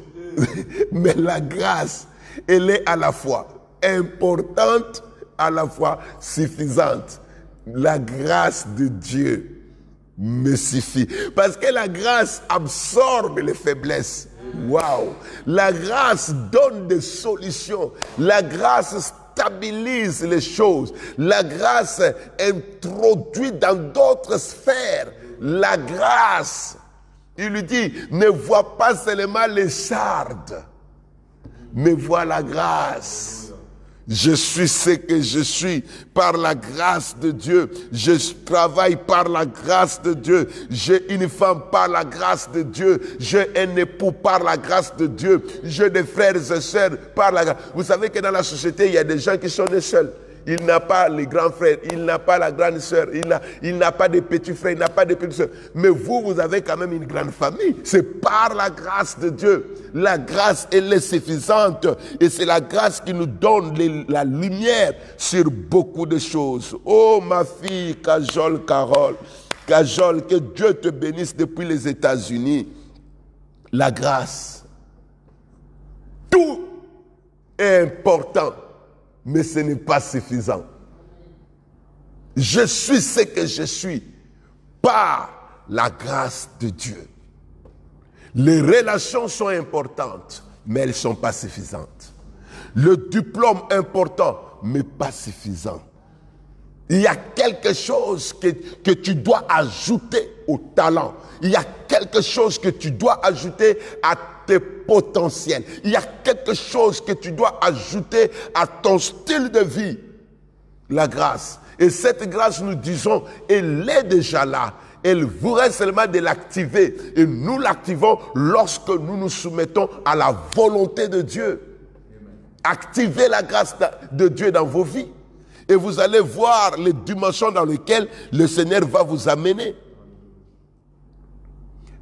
Mais la grâce, elle est à la fois importante, à la fois suffisante. La grâce de Dieu me suffit. Parce que la grâce absorbe les faiblesses. Waouh! La grâce donne des solutions. La grâce stabilise les choses. La grâce introduit dans d'autres sphères. La grâce, il lui dit, ne vois pas seulement les chardes, mais vois la grâce. Je suis ce que je suis par la grâce de Dieu. Je travaille par la grâce de Dieu. J'ai une femme par la grâce de Dieu. J'ai un époux par la grâce de Dieu. J'ai des frères et sœurs par la grâce. Vous savez que dans la société, il y a des gens qui sont des seuls. Il n'a pas les grands frères, il n'a pas la grande sœur, il n'a pas de petits frères, il n'a pas de petites sœurs. Mais vous avez quand même une grande famille. C'est par la grâce de Dieu. La grâce, elle est suffisante. Et c'est la grâce qui nous donne la lumière sur beaucoup de choses. Oh ma fille, Kajol Carole, Kajol, que Dieu te bénisse depuis les États-Unis. La grâce. Tout est important. Mais ce n'est pas suffisant. Je suis ce que je suis par la grâce de Dieu. Les relations sont importantes, mais elles ne sont pas suffisantes. Le diplôme important, mais pas suffisant. Il y a quelque chose que tu dois ajouter au talent. Il y a quelque chose que tu dois ajouter à tes potentiels. Il y a quelque chose que tu dois ajouter à ton style de vie. La grâce. Et cette grâce, nous disons, elle est déjà là. Il vous reste seulement de l'activer. Et nous l'activons lorsque nous nous soumettons à la volonté de Dieu. Activez la grâce de Dieu dans vos vies. Et vous allez voir les dimensions dans lesquelles le Seigneur va vous amener.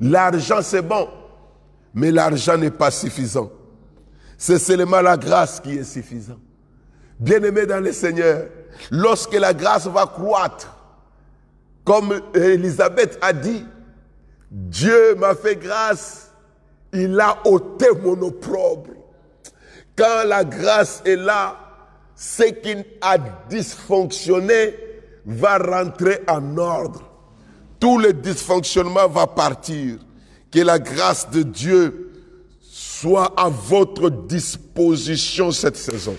L'argent, c'est bon, mais l'argent n'est pas suffisant. C'est seulement la grâce qui est suffisante. Bien-aimés dans le Seigneur, lorsque la grâce va croître, comme Élisabeth a dit, Dieu m'a fait grâce, il a ôté mon opprobre. Quand la grâce est là, ce qui a dysfonctionné va rentrer en ordre. Tout le dysfonctionnement va partir. Que la grâce de Dieu soit à votre disposition cette saison.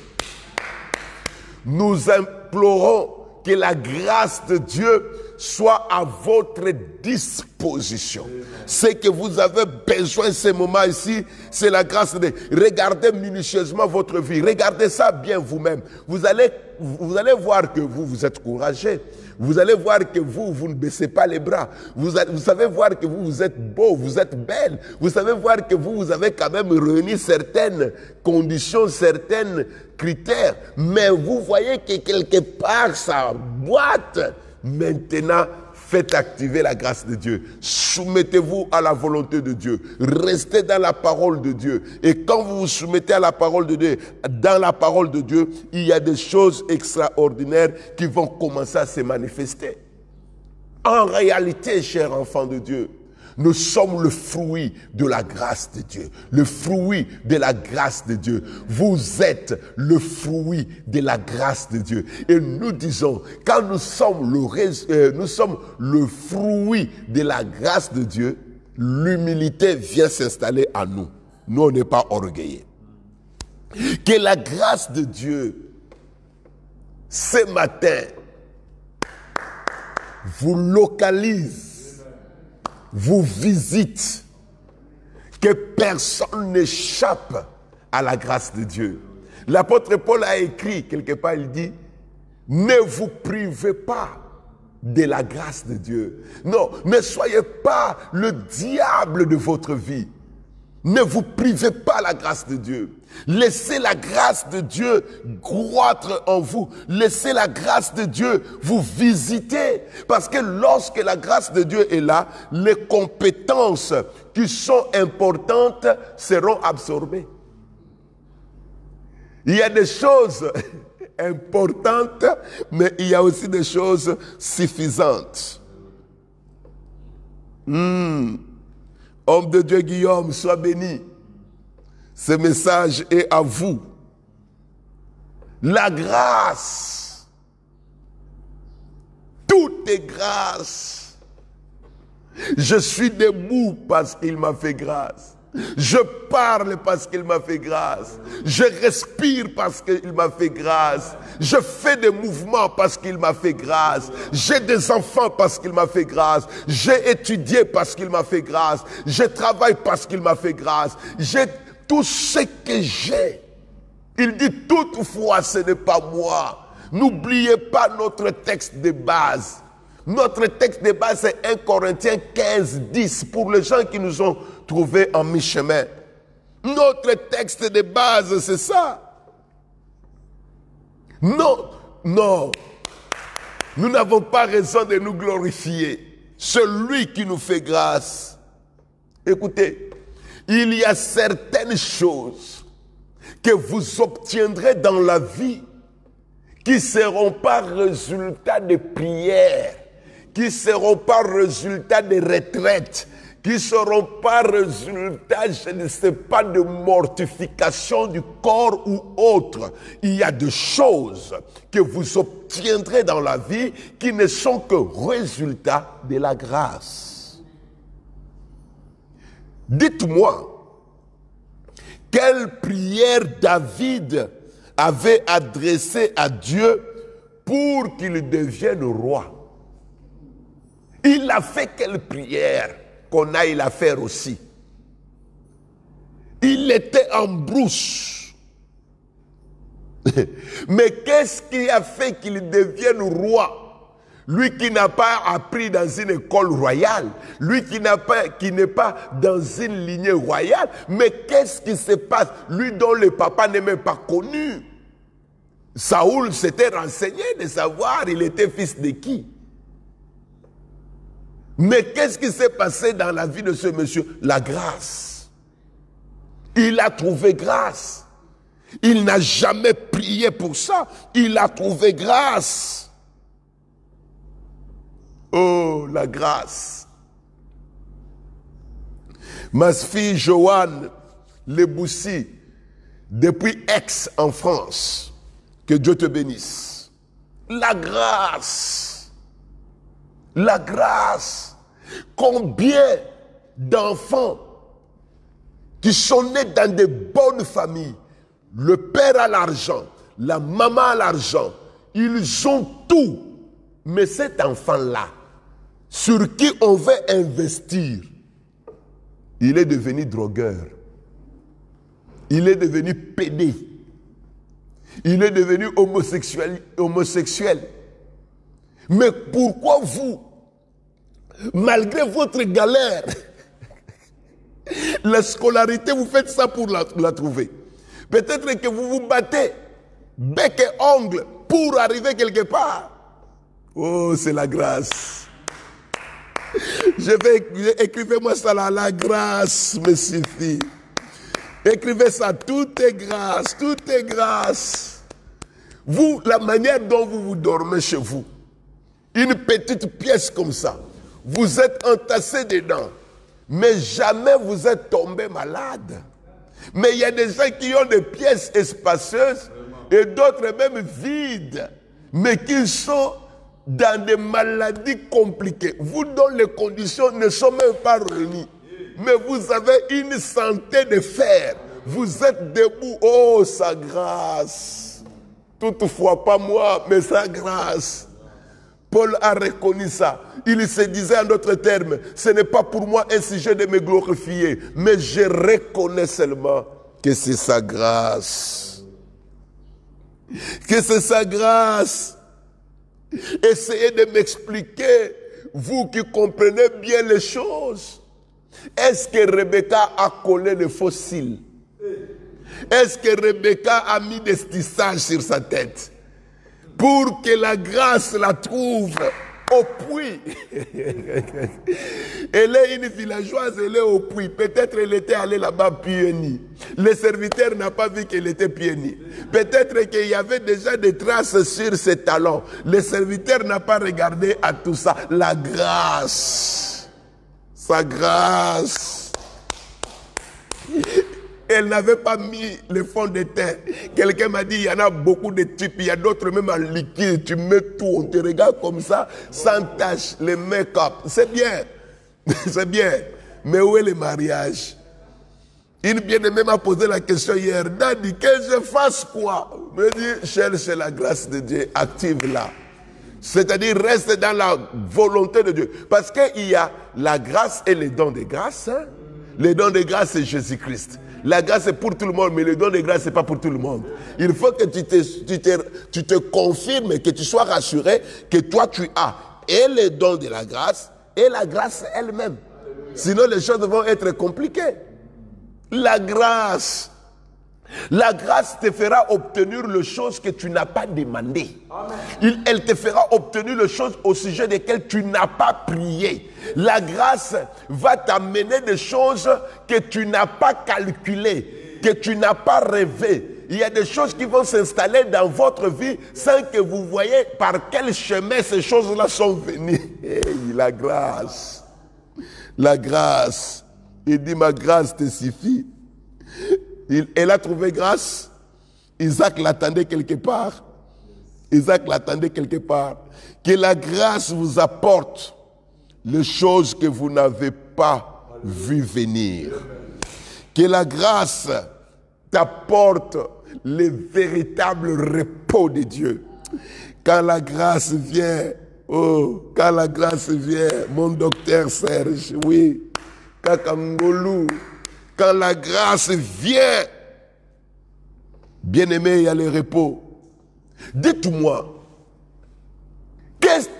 Nous implorons que la grâce de Dieu soit à votre disposition. Ce que vous avez besoin ce moment ici, c'est la grâce de Dieu. Regardez minutieusement votre vie. Regardez ça bien vous-même. Vous allez voir que vous êtes courageux. Vous allez voir que vous ne baissez pas les bras. Vous savez voir que vous êtes beau, vous êtes belle. Vous savez voir que vous avez quand même réuni certaines conditions, certains critères. Mais vous voyez que quelque part ça boite. Maintenant, faites activer la grâce de Dieu. Soumettez-vous à la volonté de Dieu. Restez dans la parole de Dieu. Et quand vous vous soumettez à la parole de Dieu, dans la parole de Dieu, il y a des choses extraordinaires qui vont commencer à se manifester. En réalité, chers enfants de Dieu, Nous sommes le fruit de la grâce de Dieu. Le fruit de la grâce de Dieu. Vous êtes le fruit de la grâce de Dieu. Et nous disons, quand nous sommes le fruit de la grâce de Dieu, l'humilité vient s'installer en nous. Nous, on n'est pas orgueilleux. Que la grâce de Dieu, ce matin, vous localise, vous visite, que personne n'échappe à la grâce de Dieu. L'apôtre Paul a écrit, quelque part, il dit, ne vous privez pas de la grâce de Dieu. Non, ne soyez pas le diable de votre vie. Ne vous privez pas la grâce de Dieu. Laissez la grâce de Dieu croître en vous. Laissez la grâce de Dieu vous visiter. Parce que lorsque la grâce de Dieu est là, les compétences qui sont importantes seront absorbées. Il y a des choses importantes, mais il y a aussi des choses suffisantes. Homme de Dieu Guillaume, sois béni. Ce message est à vous. La grâce. Tout est grâce. Je suis debout parce qu'il m'a fait grâce. Je parle parce qu'il m'a fait grâce. Je respire parce qu'il m'a fait grâce. Je fais des mouvements parce qu'il m'a fait grâce. J'ai des enfants parce qu'il m'a fait grâce. J'ai étudié parce qu'il m'a fait grâce. Je travaille parce qu'il m'a fait grâce. J'ai tout ce que j'ai. Il dit toutefois ce n'est pas moi. N'oubliez pas notre texte de base. Notre texte de base c'est 1 Corinthiens 15, 10 pour les gens qui nous ont trouvés en mi-chemin. Notre texte de base c'est ça. Non, non. Nous n'avons pas raison de nous glorifier. Celui qui nous fait grâce. Écoutez, il y a certaines choses que vous obtiendrez dans la vie qui ne seront pas résultat de prières, qui ne seront pas résultat de retraite, qui ne seront pas résultat, je ne sais pas, de mortification du corps ou autre. Il y a des choses que vous obtiendrez dans la vie qui ne sont que résultat de la grâce. Dites-moi, quelle prière David avait adressée à Dieu pour qu'il devienne roi? Il a fait quelle prière qu'on aille la faire aussi? Il était en brousse. Mais qu'est-ce qui a fait qu'il devienne roi? Lui qui n'a pas appris dans une école royale, lui qui n'est pas dans une lignée royale, mais qu'est-ce qui se passe? Lui dont le papa n'est même pas connu. Saoul s'était renseigné de savoir il était fils de qui. Mais qu'est-ce qui s'est passé dans la vie de ce monsieur? La grâce. Il a trouvé grâce. Il n'a jamais prié pour ça. Il a trouvé grâce. Oh, la grâce. Ma fille Joanne Leboussi, depuis Aix en France, que Dieu te bénisse. La grâce. La grâce. Combien d'enfants qui sont nés dans de bonnes familles, le père a l'argent, la maman a l'argent, ils ont tout. Mais cet enfant-là, sur qui on veut investir, il est devenu drogueur. Il est devenu pédé. Il est devenu homosexuel. Mais pourquoi vous, malgré votre galère, la scolarité, vous faites ça pour la trouver? Peut-être que vous vous battez bec et ongle pour arriver quelque part. Oh, c'est la grâce. Écrivez-moi ça là, la grâce me suffit. Écrivez ça, tout est grâce, tout est grâce. Vous, la manière dont vous dormez chez vous, une petite pièce comme ça, vous êtes entassé dedans. mais jamais vous êtes tombé malade. Mais il y a des gens qui ont des pièces spacieuses et d'autres même vides, mais qui sont dans des maladies compliquées. Vous dont les conditions ne sont même pas réunies, mais vous avez une santé de fer. Vous êtes debout. Oh, sa grâce. Toutefois, pas moi, mais sa grâce. Paul a reconnu ça. Il se disait en d'autres termes, ce n'est pas pour moi un sujet de me glorifier, mais je reconnais seulement que c'est sa grâce. Que c'est sa grâce. Essayez de m'expliquer, vous qui comprenez bien les choses. Est-ce que Rebecca a collé les fossiles? Est-ce que Rebecca a mis des tissages sur sa tête pour que la grâce la trouve au puits? Elle est une villageoise, elle est au puits. Peut-être elle était allée là-bas pieds nus. Le serviteur n'a pas vu qu'elle était pieds nus. Peut-être qu'il y avait déjà des traces sur ses talons. Le serviteur n'a pas regardé à tout ça. La grâce. Sa grâce. Elle n'avait pas mis le fond de teint. Quelqu'un m'a dit, il y en a beaucoup de types, il y a d'autres même en liquide. Tu mets tout, on te regarde comme ça, sans tache, le make-up. C'est bien, c'est bien. Mais où est le mariage? Une bien-aimée m'a posé la question hier. Daddy, que je fasse quoi? Je me dis, cherche la grâce de Dieu, active-la. C'est-à-dire, reste dans la volonté de Dieu. Parce qu'il y a la grâce et les dons de grâce. Hein? Les dons de grâce, c'est Jésus-Christ. La grâce est pour tout le monde, mais le don de grâce, ce n'est pas pour tout le monde. Il faut que tu te confirmes, que tu sois rassuré que toi, tu as et les dons de la grâce et la grâce elle-même. Sinon, les choses vont être compliquées. La grâce te fera obtenir les choses que tu n'as pas demandées. Elle te fera obtenir les choses au sujet desquelles tu n'as pas prié. La grâce va t'amener des choses que tu n'as pas calculées, que tu n'as pas rêvé. Il y a des choses qui vont s'installer dans votre vie sans que vous voyez par quel chemin ces choses-là sont venues. Hey, la grâce. La grâce. Il dit, ma grâce te suffit. Elle a trouvé grâce. Isaac l'attendait quelque part. Isaac l'attendait quelque part. Que la grâce vous apporte les choses que vous n'avez pas vues venir. Que la grâce t'apporte le véritable repos de Dieu. Quand la grâce vient, oh, quand la grâce vient, mon docteur Serge, oui, Kakangolou, quand la grâce vient, bien-aimé, il y a le repos. Dites-moi,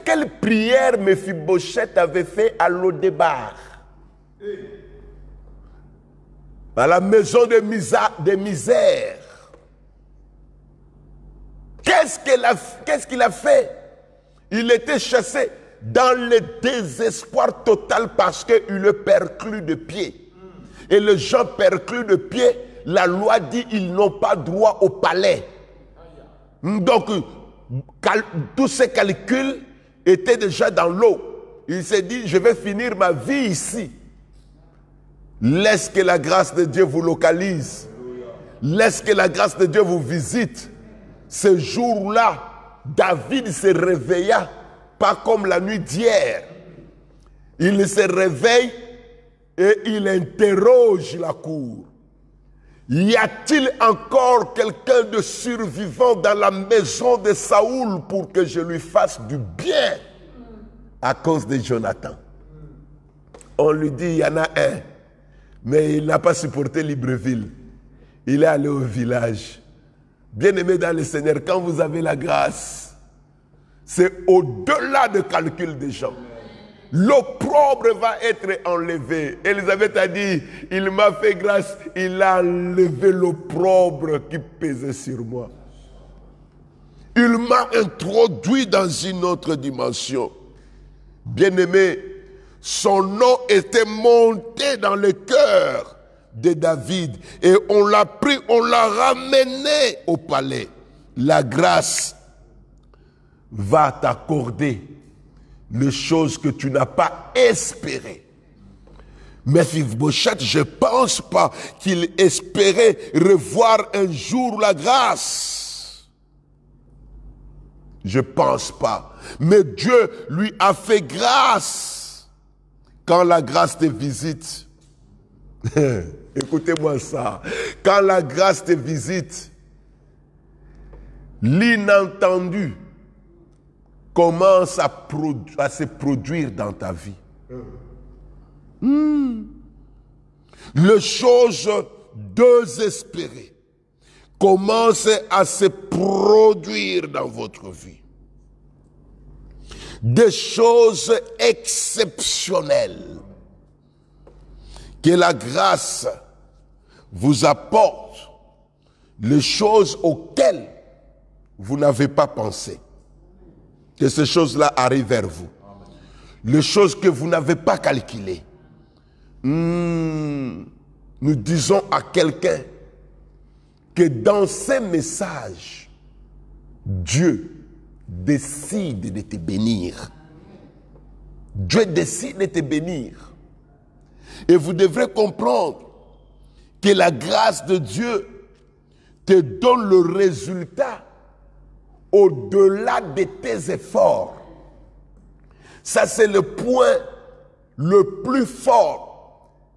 quelle prière Mephibosheth avait fait à Lodébar, à la maison de misère? Qu'est-ce qu'il a fait? Il était chassé dans le désespoir total parce qu'il est perclus de pied. Et les gens perclus de pied, la loi dit ils n'ont pas droit au palais. Donc, tous ces calculs étaient déjà dans l'eau. Il s'est dit, je vais finir ma vie ici. Laisse que la grâce de Dieu vous localise. Laisse que la grâce de Dieu vous visite. Ce jour-là, David se réveilla, pas comme la nuit d'hier. Il se réveille et il interroge la cour. Y a-t-il encore quelqu'un de survivant dans la maison de Saoul pour que je lui fasse du bien à cause de Jonathan? On lui dit, il y en a un, mais il n'a pas supporté Libreville. Il est allé au village. Bien-aimé dans le Seigneur, quand vous avez la grâce, c'est au-delà de calcul des gens. L'opprobre va être enlevé. Élisabeth a dit, il m'a fait grâce, il a enlevé l'opprobre qui pesait sur moi. Il m'a introduit dans une autre dimension. Bien-aimé, son nom était monté dans le cœur de David et on l'a pris, on l'a ramené au palais. La grâce va t'accorder les choses que tu n'as pas espérées. Mephibosheth, je ne pense pas qu'il espérait revoir un jour la grâce. Je ne pense pas. Mais Dieu lui a fait grâce. Quand la grâce te visite, écoutez-moi ça, quand la grâce te visite, l'inattendu commence à se produire dans ta vie. Les choses désespérées commencent à se produire dans votre vie. Des choses exceptionnelles que la grâce vous apporte, les choses auxquelles vous n'avez pas pensé. Que ces choses-là arrivent vers vous. Les choses que vous n'avez pas calculées. Nous disons à quelqu'un que dans ces messages, Dieu décide de te bénir. Dieu décide de te bénir. Et vous devrez comprendre que la grâce de Dieu te donne le résultat au-delà de tes efforts. Ça, c'est le point le plus fort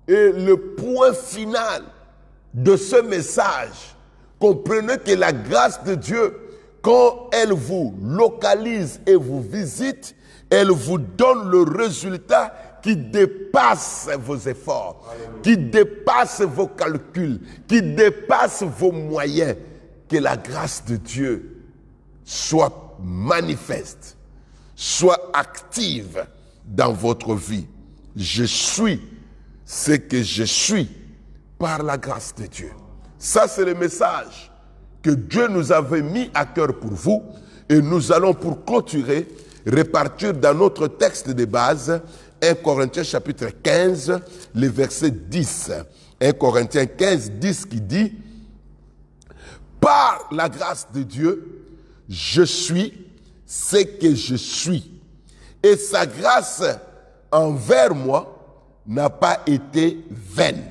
et le point final de ce message. Comprenez que la grâce de Dieu, quand elle vous localise et vous visite, elle vous donne le résultat qui dépasse vos efforts, qui dépasse vos calculs, qui dépasse vos moyens. Que la grâce de Dieu soit manifeste, soit active dans votre vie. Je suis ce que je suis par la grâce de Dieu. Ça, c'est le message que Dieu nous avait mis à cœur pour vous. Et nous allons, pour clôturer, repartir dans notre texte de base, 1 Corinthiens chapitre 15, le verset 10. 1 Corinthiens 15, 10 qui dit: par la grâce de Dieu, je suis ce que je suis. Et sa grâce envers moi n'a pas été vaine.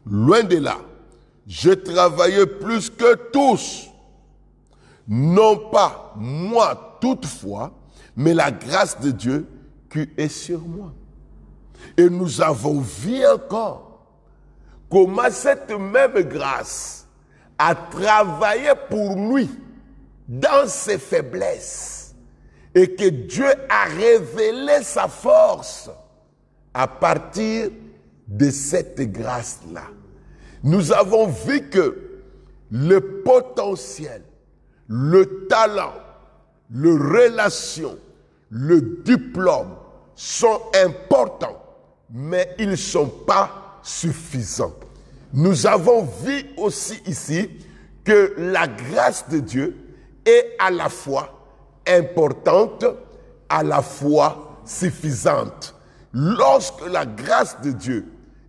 Loin de là, je travaillais plus que tous. Non pas moi toutefois, mais la grâce de Dieu qui est sur moi. Et nous avons vu encore comment cette même grâce a travaillé pour lui dans ses faiblesses et que Dieu a révélé sa force à partir de cette grâce-là. Nous avons vu que le potentiel, le talent, les relations, le diplôme sont importants, mais ils ne sont pas suffisants. Nous avons vu aussi ici que la grâce de Dieu est à la fois importante, à la fois suffisante. Lorsque la grâce de Dieu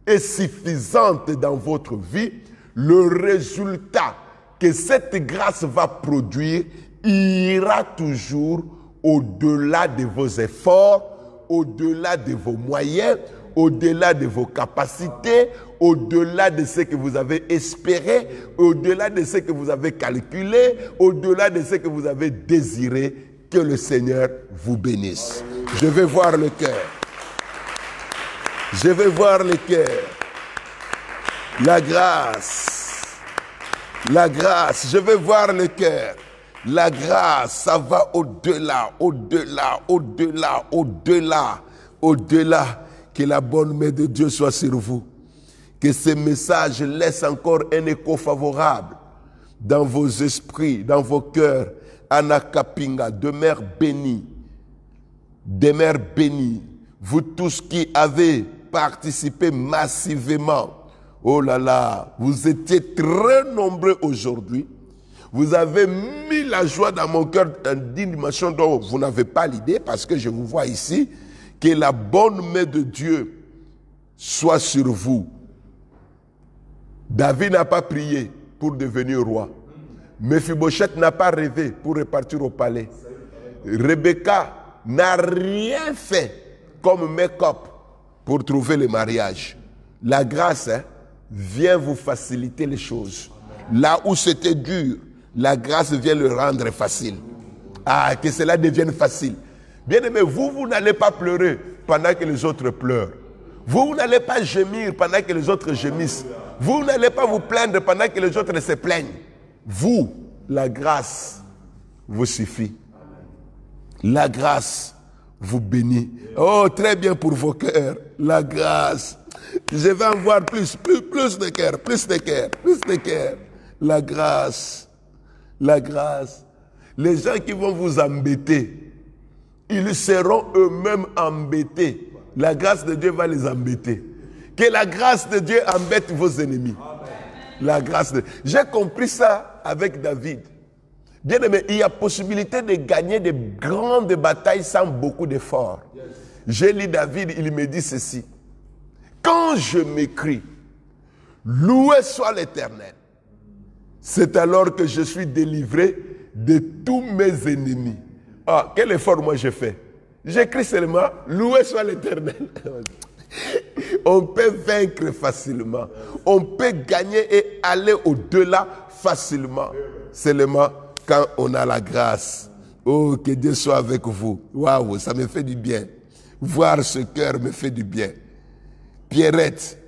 est suffisante dans votre vie, le résultat que cette grâce va produire ira toujours au-delà de vos efforts, au-delà de vos moyens, au-delà de vos capacités, au-delà de ce que vous avez espéré, au-delà de ce que vous avez calculé, au-delà de ce que vous avez désiré. Que le Seigneur vous bénisse. Je vais voir le cœur. Je vais voir le cœur. La grâce. La grâce. Je vais voir le cœur. La grâce, ça va au-delà, au-delà, au-delà, au-delà, au-delà. Que la bonne main de Dieu soit sur vous. Que ce message laisse encore un écho favorable dans vos esprits, dans vos cœurs. Anna Kapinga, demeure bénie. Demeure bénie. Vous tous qui avez participé massivement. Oh là là, vous étiez très nombreux aujourd'hui. Vous avez mis la joie dans mon cœur d'une dimension dont vous n'avez pas l'idée, parce que je vous vois ici. Que la bonne main de Dieu soit sur vous. David n'a pas prié pour devenir roi. Mephibosheth n'a pas rêvé pour repartir au palais. Rebecca n'a rien fait comme make-up pour trouver le mariage. La grâce vient vous faciliter les choses. Là où c'était dur, la grâce vient le rendre facile. Ah, que cela devienne facile. Bien aimé, vous n'allez pas pleurer pendant que les autres pleurent. Vous n'allez pas gémir pendant que les autres gémissent. Vous n'allez pas vous plaindre pendant que les autres se plaignent. Vous, la grâce vous suffit. La grâce vous bénit. Oh, très bien pour vos cœurs. La grâce. Je vais en voir plus de cœur, plus de cœur, plus de cœur. La grâce. La grâce. Les gens qui vont vous embêter, ils seront eux-mêmes embêtés. La grâce de Dieu va les embêter. Que la grâce de Dieu embête vos ennemis. La grâce de... J'ai compris ça avec David. Bien aimé, il y a possibilité de gagner de grandes batailles sans beaucoup d'efforts. J'ai lu David, il me dit ceci. Quand je m'écris, loué soit l'Éternel, c'est alors que je suis délivré de tous mes ennemis. Ah, quel effort moi j'ai fait? J'écris seulement, loué soit l'Éternel. On peut vaincre facilement. On peut gagner et aller au-delà facilement. Seulement quand on a la grâce. Oh, que Dieu soit avec vous. Waouh, ça me fait du bien. Voir ce cœur me fait du bien. Pierrette,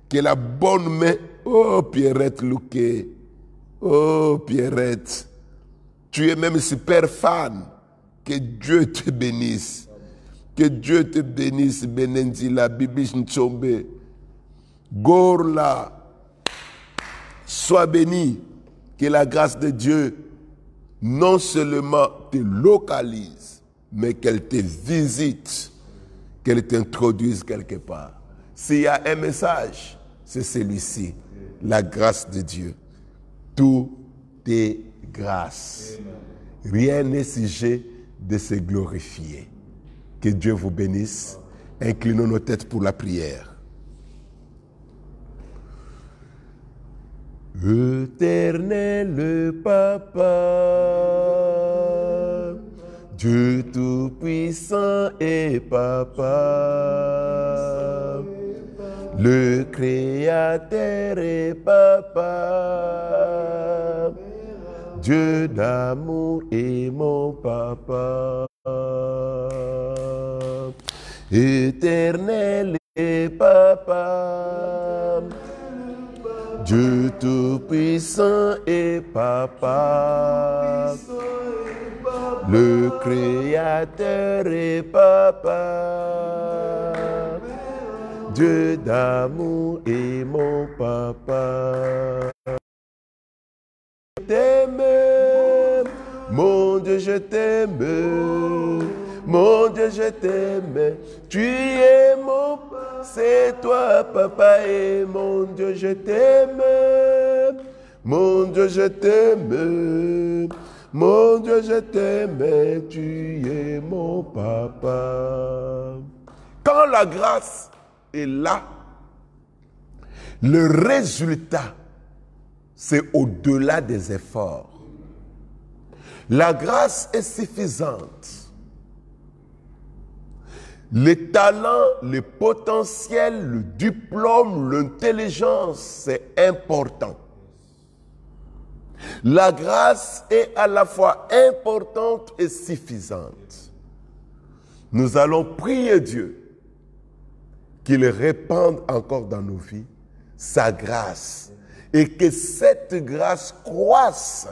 que la bonne main. Oh, Pierrette Louquet. Oh, Pierrette. Tu es même super fan. Que Dieu te bénisse. Que Dieu te bénisse, Benendila, Bibish Nchombe. Gorla, sois béni. Que la grâce de Dieu non seulement te localise, mais qu'elle te visite, qu'elle t'introduise quelque part. S'il y a un message, c'est celui-ci. La grâce de Dieu. Tout est grâce. Rien n'est sujet de se glorifier. Que Dieu vous bénisse. Inclinons nos têtes pour la prière. Éternel Papa, Dieu Tout-Puissant et Papa, le Créateur et Papa, Dieu d'amour et mon Papa. Éternel et Papa, Dieu Tout-Puissant et Papa, le Créateur et Papa, Dieu d'amour et mon Papa. Je t'aime, mon Dieu, je t'aime. Mon Dieu, je t'aime, tu es mon, c'est toi, papa, et mon Dieu, je t'aime, mon Dieu, je t'aime, mon Dieu, je t'aime, tu es mon papa. Quand la grâce est là, le résultat, c'est au-delà des efforts. La grâce est suffisante. Les talents, le potentiel, le diplôme, l'intelligence, c'est important. La grâce est à la fois importante et suffisante. Nous allons prier Dieu qu'il répande encore dans nos vies sa grâce et que cette grâce croisse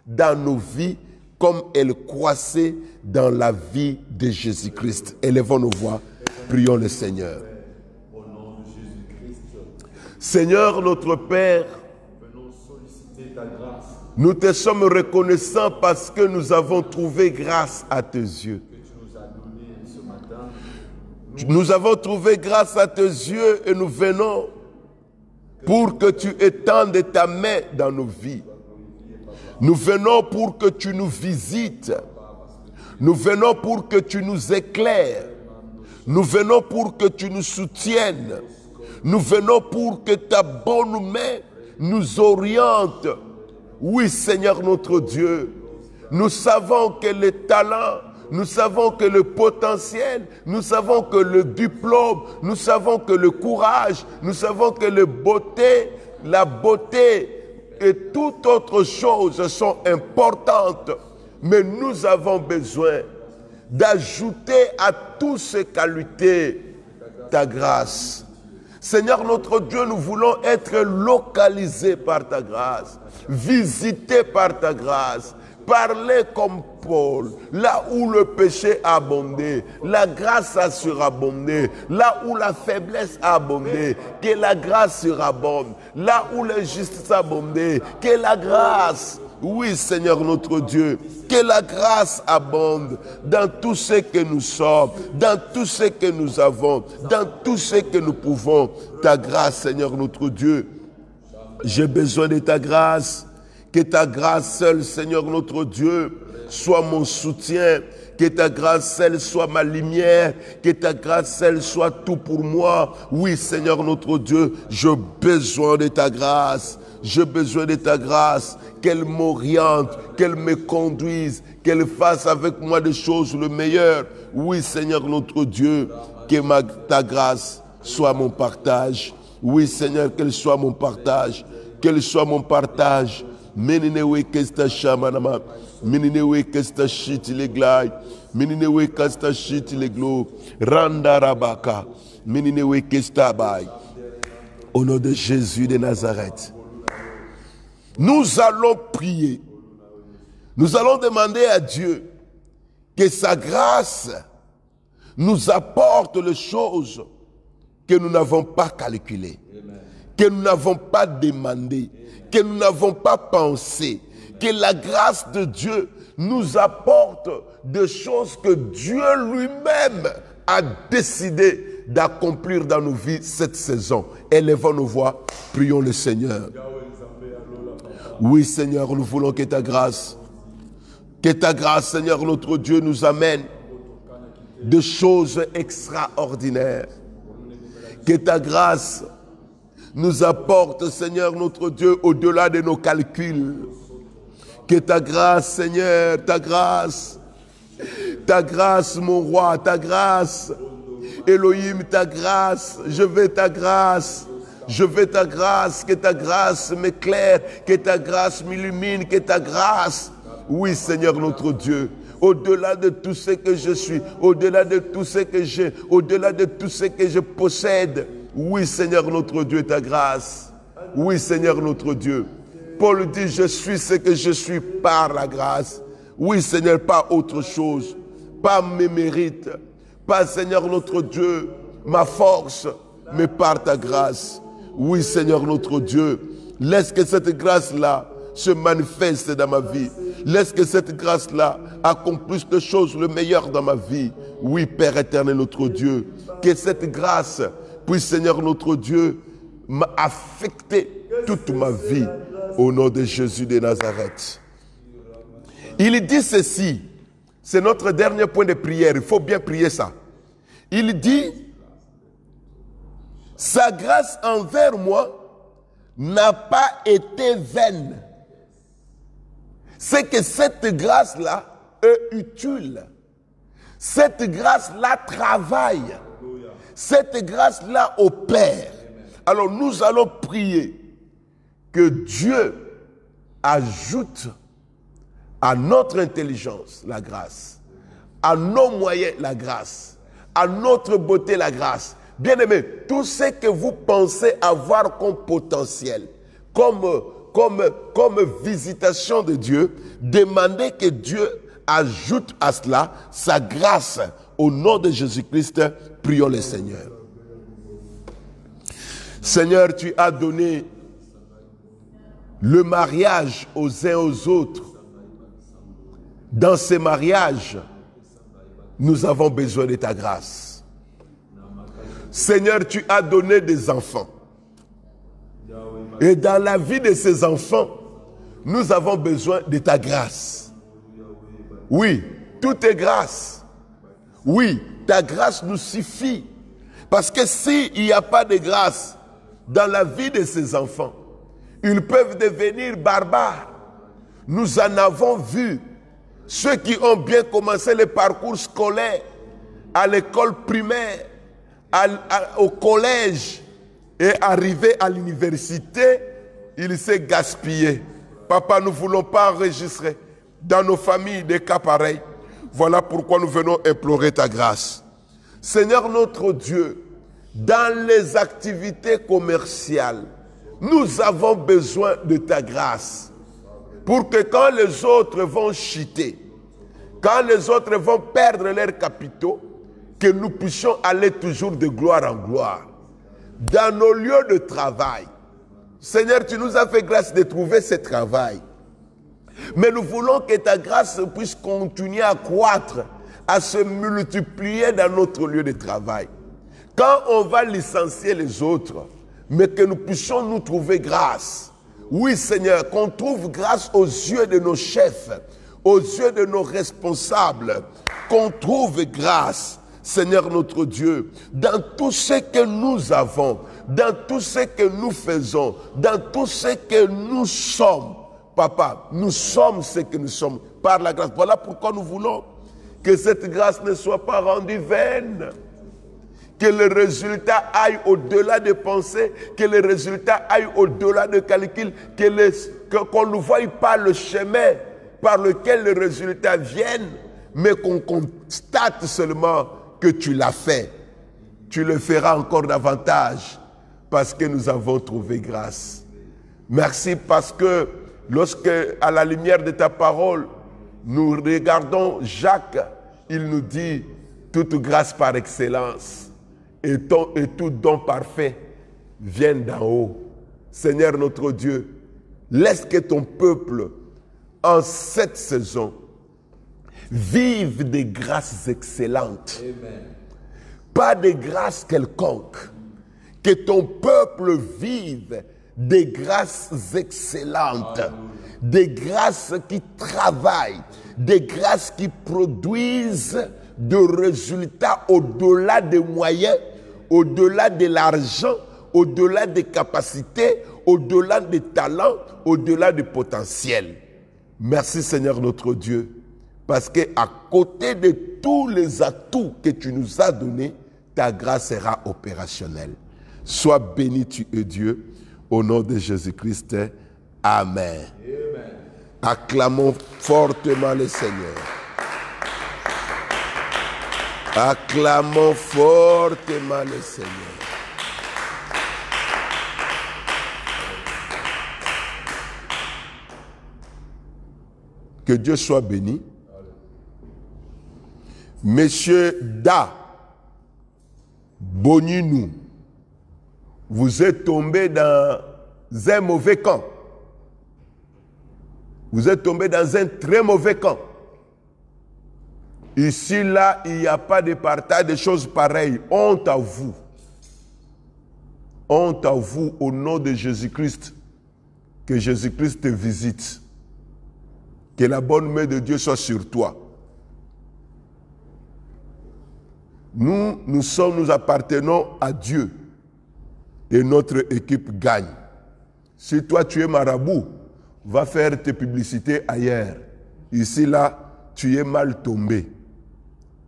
dans nos vies comme elle croissait dans la vie de Jésus-Christ. Élevons nos voix, prions le Seigneur. Seigneur notre Père, nous te sommes reconnaissants parce que nous avons trouvé grâce à tes yeux. Nous avons trouvé grâce à tes yeux et nous venons pour que tu étendes ta main dans nos vies. Nous venons pour que tu nous visites. Nous venons pour que tu nous éclaires. Nous venons pour que tu nous soutiennes. Nous venons pour que ta bonne main nous oriente. Oui, Seigneur notre Dieu, nous savons que les talents, nous savons que le potentiel, nous savons que le diplôme, nous savons que le courage, nous savons que la beauté et toute autre chose sont importantes. Mais nous avons besoin d'ajouter à toutes ces qualités ta grâce. Seigneur notre Dieu, nous voulons être localisés par ta grâce, visités par ta grâce, parler comme Paul, là où le péché a abondé, la grâce a surabondé, là où la faiblesse a abondé, que la grâce surabonde, là où l'injustice a abondé, que la grâce, oui Seigneur notre Dieu, que la grâce abonde dans tout ce que nous sommes, dans tout ce que nous avons, dans tout ce que nous pouvons. Ta grâce Seigneur notre Dieu, j'ai besoin de ta grâce. Que ta grâce seule, Seigneur notre Dieu, soit mon soutien. Que ta grâce seule soit ma lumière. Que ta grâce seule soit tout pour moi. Oui, Seigneur notre Dieu, j'ai besoin de ta grâce. J'ai besoin de ta grâce. Qu'elle m'oriente, qu'elle me conduise, qu'elle fasse avec moi des choses le meilleur. Oui, Seigneur notre Dieu, que ta grâce soit mon partage. Oui, Seigneur, qu'elle soit mon partage. Qu'elle soit mon partage. Meninewe kesta shamanama, meninewe kesta shiti leglai, meninewe kesta shiti leglo, randa rabaka, meninewe kesta bay. Au nom de Jésus de Nazareth, nous allons prier. Nous allons demander à Dieu que sa grâce nous apporte les choses que nous n'avons pas calculées, que nous n'avons pas demandées, que nous n'avons pas pensé, que la grâce de Dieu nous apporte des choses que Dieu lui-même a décidé d'accomplir dans nos vies cette saison. Élevons nos voix, prions le Seigneur. Oui Seigneur, nous voulons que ta grâce, Seigneur notre Dieu, nous amène des choses extraordinaires. Que ta grâce nous apporte, Seigneur notre Dieu, au-delà de nos calculs. Que ta grâce, Seigneur, ta grâce, mon roi, ta grâce, Elohim, ta grâce, je veux ta grâce. Je veux ta grâce, que ta grâce m'éclaire, que ta grâce m'illumine, que ta grâce, oui Seigneur notre Dieu, au-delà de tout ce que je suis, au-delà de tout ce que j'ai, au-delà de tout ce que je possède, oui Seigneur notre Dieu, ta grâce, oui Seigneur notre Dieu. Paul dit, je suis ce que je suis par la grâce, oui Seigneur, pas autre chose, pas mes mérites, pas Seigneur notre Dieu, ma force, mais par ta grâce. Oui, Seigneur notre Dieu, laisse que cette grâce-là se manifeste dans ma vie. Laisse que cette grâce-là accomplisse des choses le meilleur dans ma vie. Oui, Père éternel notre Dieu, que cette grâce puisse, Seigneur notre Dieu, m'affecter toute ma vie au nom de Jésus de Nazareth. Il dit ceci, c'est notre dernier point de prière, il faut bien prier ça. Il dit, sa grâce envers moi n'a pas été vaine. C'est que cette grâce-là est utile. Cette grâce-là travaille. Cette grâce-là opère. Alors nous allons prier que Dieu ajoute à notre intelligence la grâce, à nos moyens la grâce, à notre beauté la grâce. Bien-aimés, tout ce que vous pensez avoir comme potentiel, comme visitation de Dieu, demandez que Dieu ajoute à cela sa grâce. Au nom de Jésus-Christ, prions le Seigneur. Seigneur, tu as donné le mariage aux uns aux autres. Dans ces mariages, nous avons besoin de ta grâce. Seigneur, tu as donné des enfants. Et dans la vie de ces enfants, nous avons besoin de ta grâce. Oui, tout est grâce. Oui, ta grâce nous suffit. Parce que s'il n'y a pas de grâce dans la vie de ces enfants, ils peuvent devenir barbares. Nous en avons vu ceux qui ont bien commencé le parcours scolaire, à l'école primaire, au collège et arrivé à l'université, il s'est gaspillé. Papa, nous ne voulons pas enregistrer dans nos familles des cas pareils. Voilà pourquoi nous venons implorer ta grâce. Seigneur notre Dieu, dans les activités commerciales, nous avons besoin de ta grâce pour que quand les autres vont chuter, quand les autres vont perdre leurs capitaux, que nous puissions aller toujours de gloire en gloire. Dans nos lieux de travail, Seigneur, tu nous as fait grâce de trouver ce travail. Mais nous voulons que ta grâce puisse continuer à croître, à se multiplier dans notre lieu de travail. Quand on va licencier les autres, mais que nous puissions nous trouver grâce. Oui, Seigneur, qu'on trouve grâce aux yeux de nos chefs, aux yeux de nos responsables, qu'on trouve grâce, Seigneur notre Dieu, dans tout ce que nous avons, dans tout ce que nous faisons, dans tout ce que nous sommes. Papa, nous sommes ce que nous sommes par la grâce. Voilà pourquoi nous voulons que cette grâce ne soit pas rendue vaine. Que le résultat aille au-delà des pensées, que le résultat aille au-delà des calculs, qu'on ne voie pas le chemin par lequel le résultat vienne, mais qu'on constate seulement que tu l'as fait. Tu le feras encore davantage parce que nous avons trouvé grâce. Merci parce que lorsque, à la lumière de ta parole, nous regardons Jacques, il nous dit toute grâce par excellence. Et tout don parfait vient d'en haut. Seigneur notre Dieu, laisse que ton peuple, en cette saison, vive des grâces excellentes. Amen. Pas des grâces quelconques. Que ton peuple vive des grâces excellentes. Amen. Des grâces qui travaillent, des grâces qui produisent de résultats au-delà des moyens, au-delà de l'argent, au-delà des capacités, au-delà des talents, au-delà du potentiel. Merci Seigneur notre Dieu, parce qu'à côté de tous les atouts que tu nous as donnés, ta grâce sera opérationnelle. Sois béni tu es Dieu, au nom de Jésus-Christ. Amen. Amen. Acclamons fortement le Seigneur. Acclamons fortement le Seigneur. Que Dieu soit béni. Monsieur Da Boninou, vous êtes tombé dans un mauvais camp. Vous êtes tombé dans un très mauvais camp. Ici, là, il n'y a pas de partage de choses pareilles. Honte à vous. Honte à vous au nom de Jésus-Christ. Que Jésus-Christ te visite. Que la bonne main de Dieu soit sur toi. Nous appartenons à Dieu. Et notre équipe gagne. Si toi, tu es marabout, va faire tes publicités ailleurs. Ici, là, tu es mal tombé.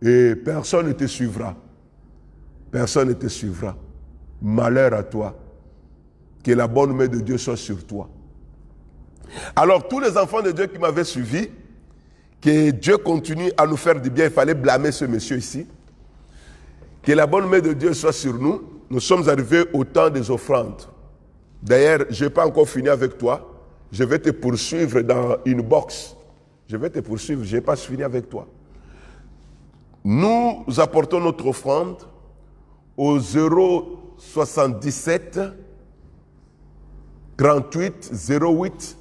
Et personne ne te suivra. Personne ne te suivra. Malheur à toi. Que la bonne main de Dieu soit sur toi. Alors, tous les enfants de Dieu qui m'avaient suivi, que Dieu continue à nous faire du bien. Il fallait blâmer ce monsieur ici. Que la bonne main de Dieu soit sur nous. Nous sommes arrivés au temps des offrandes. D'ailleurs, je n'ai pas encore fini avec toi. Je vais te poursuivre dans une box. Je vais te poursuivre. Je n'ai pas fini avec toi. Nous apportons notre offrande au 077 38 08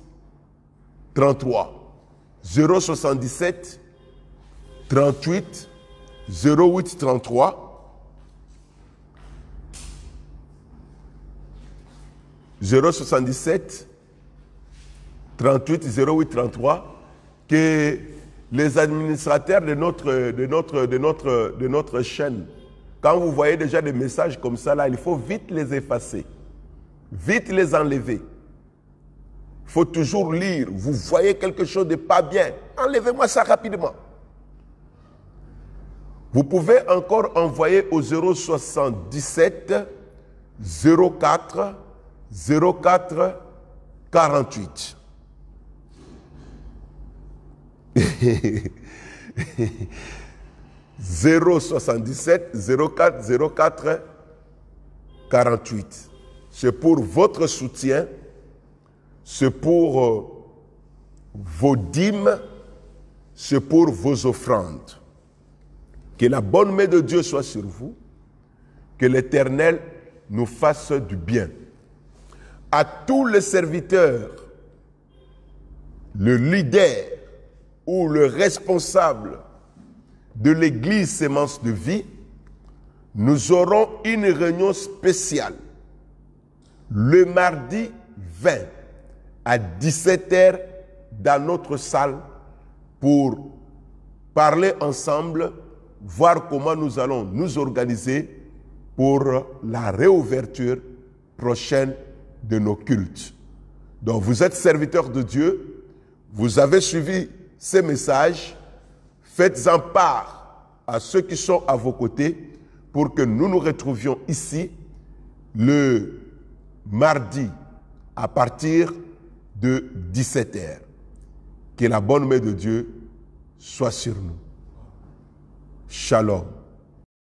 33. 077 38 08 33. 077 38 08 33. Que les administrateurs de notre chaîne, quand vous voyez déjà des messages comme ça, là, il faut vite les effacer, vite les enlever. Il faut toujours lire. Vous voyez quelque chose de pas bien. Enlevez-moi ça rapidement. Vous pouvez encore envoyer au 077 04 04 48. 077 04 04 48. C'est pour votre soutien, c'est pour vos dîmes, c'est pour vos offrandes. Que la bonne main de Dieu soit sur vous, que l'Éternel nous fasse du bien. À tous les serviteurs, le leader ou le responsable de l'église Sémence de Vie, nous aurons une réunion spéciale le mardi 20 à 17h dans notre salle pour parler ensemble, voir comment nous allons nous organiser pour la réouverture prochaine de nos cultes. Donc vous êtes serviteurs de Dieu, vous avez suivi ces messages, faites-en part à ceux qui sont à vos côtés pour que nous nous retrouvions ici le mardi à partir de 17h. Que la bonne main de Dieu soit sur nous. Shalom.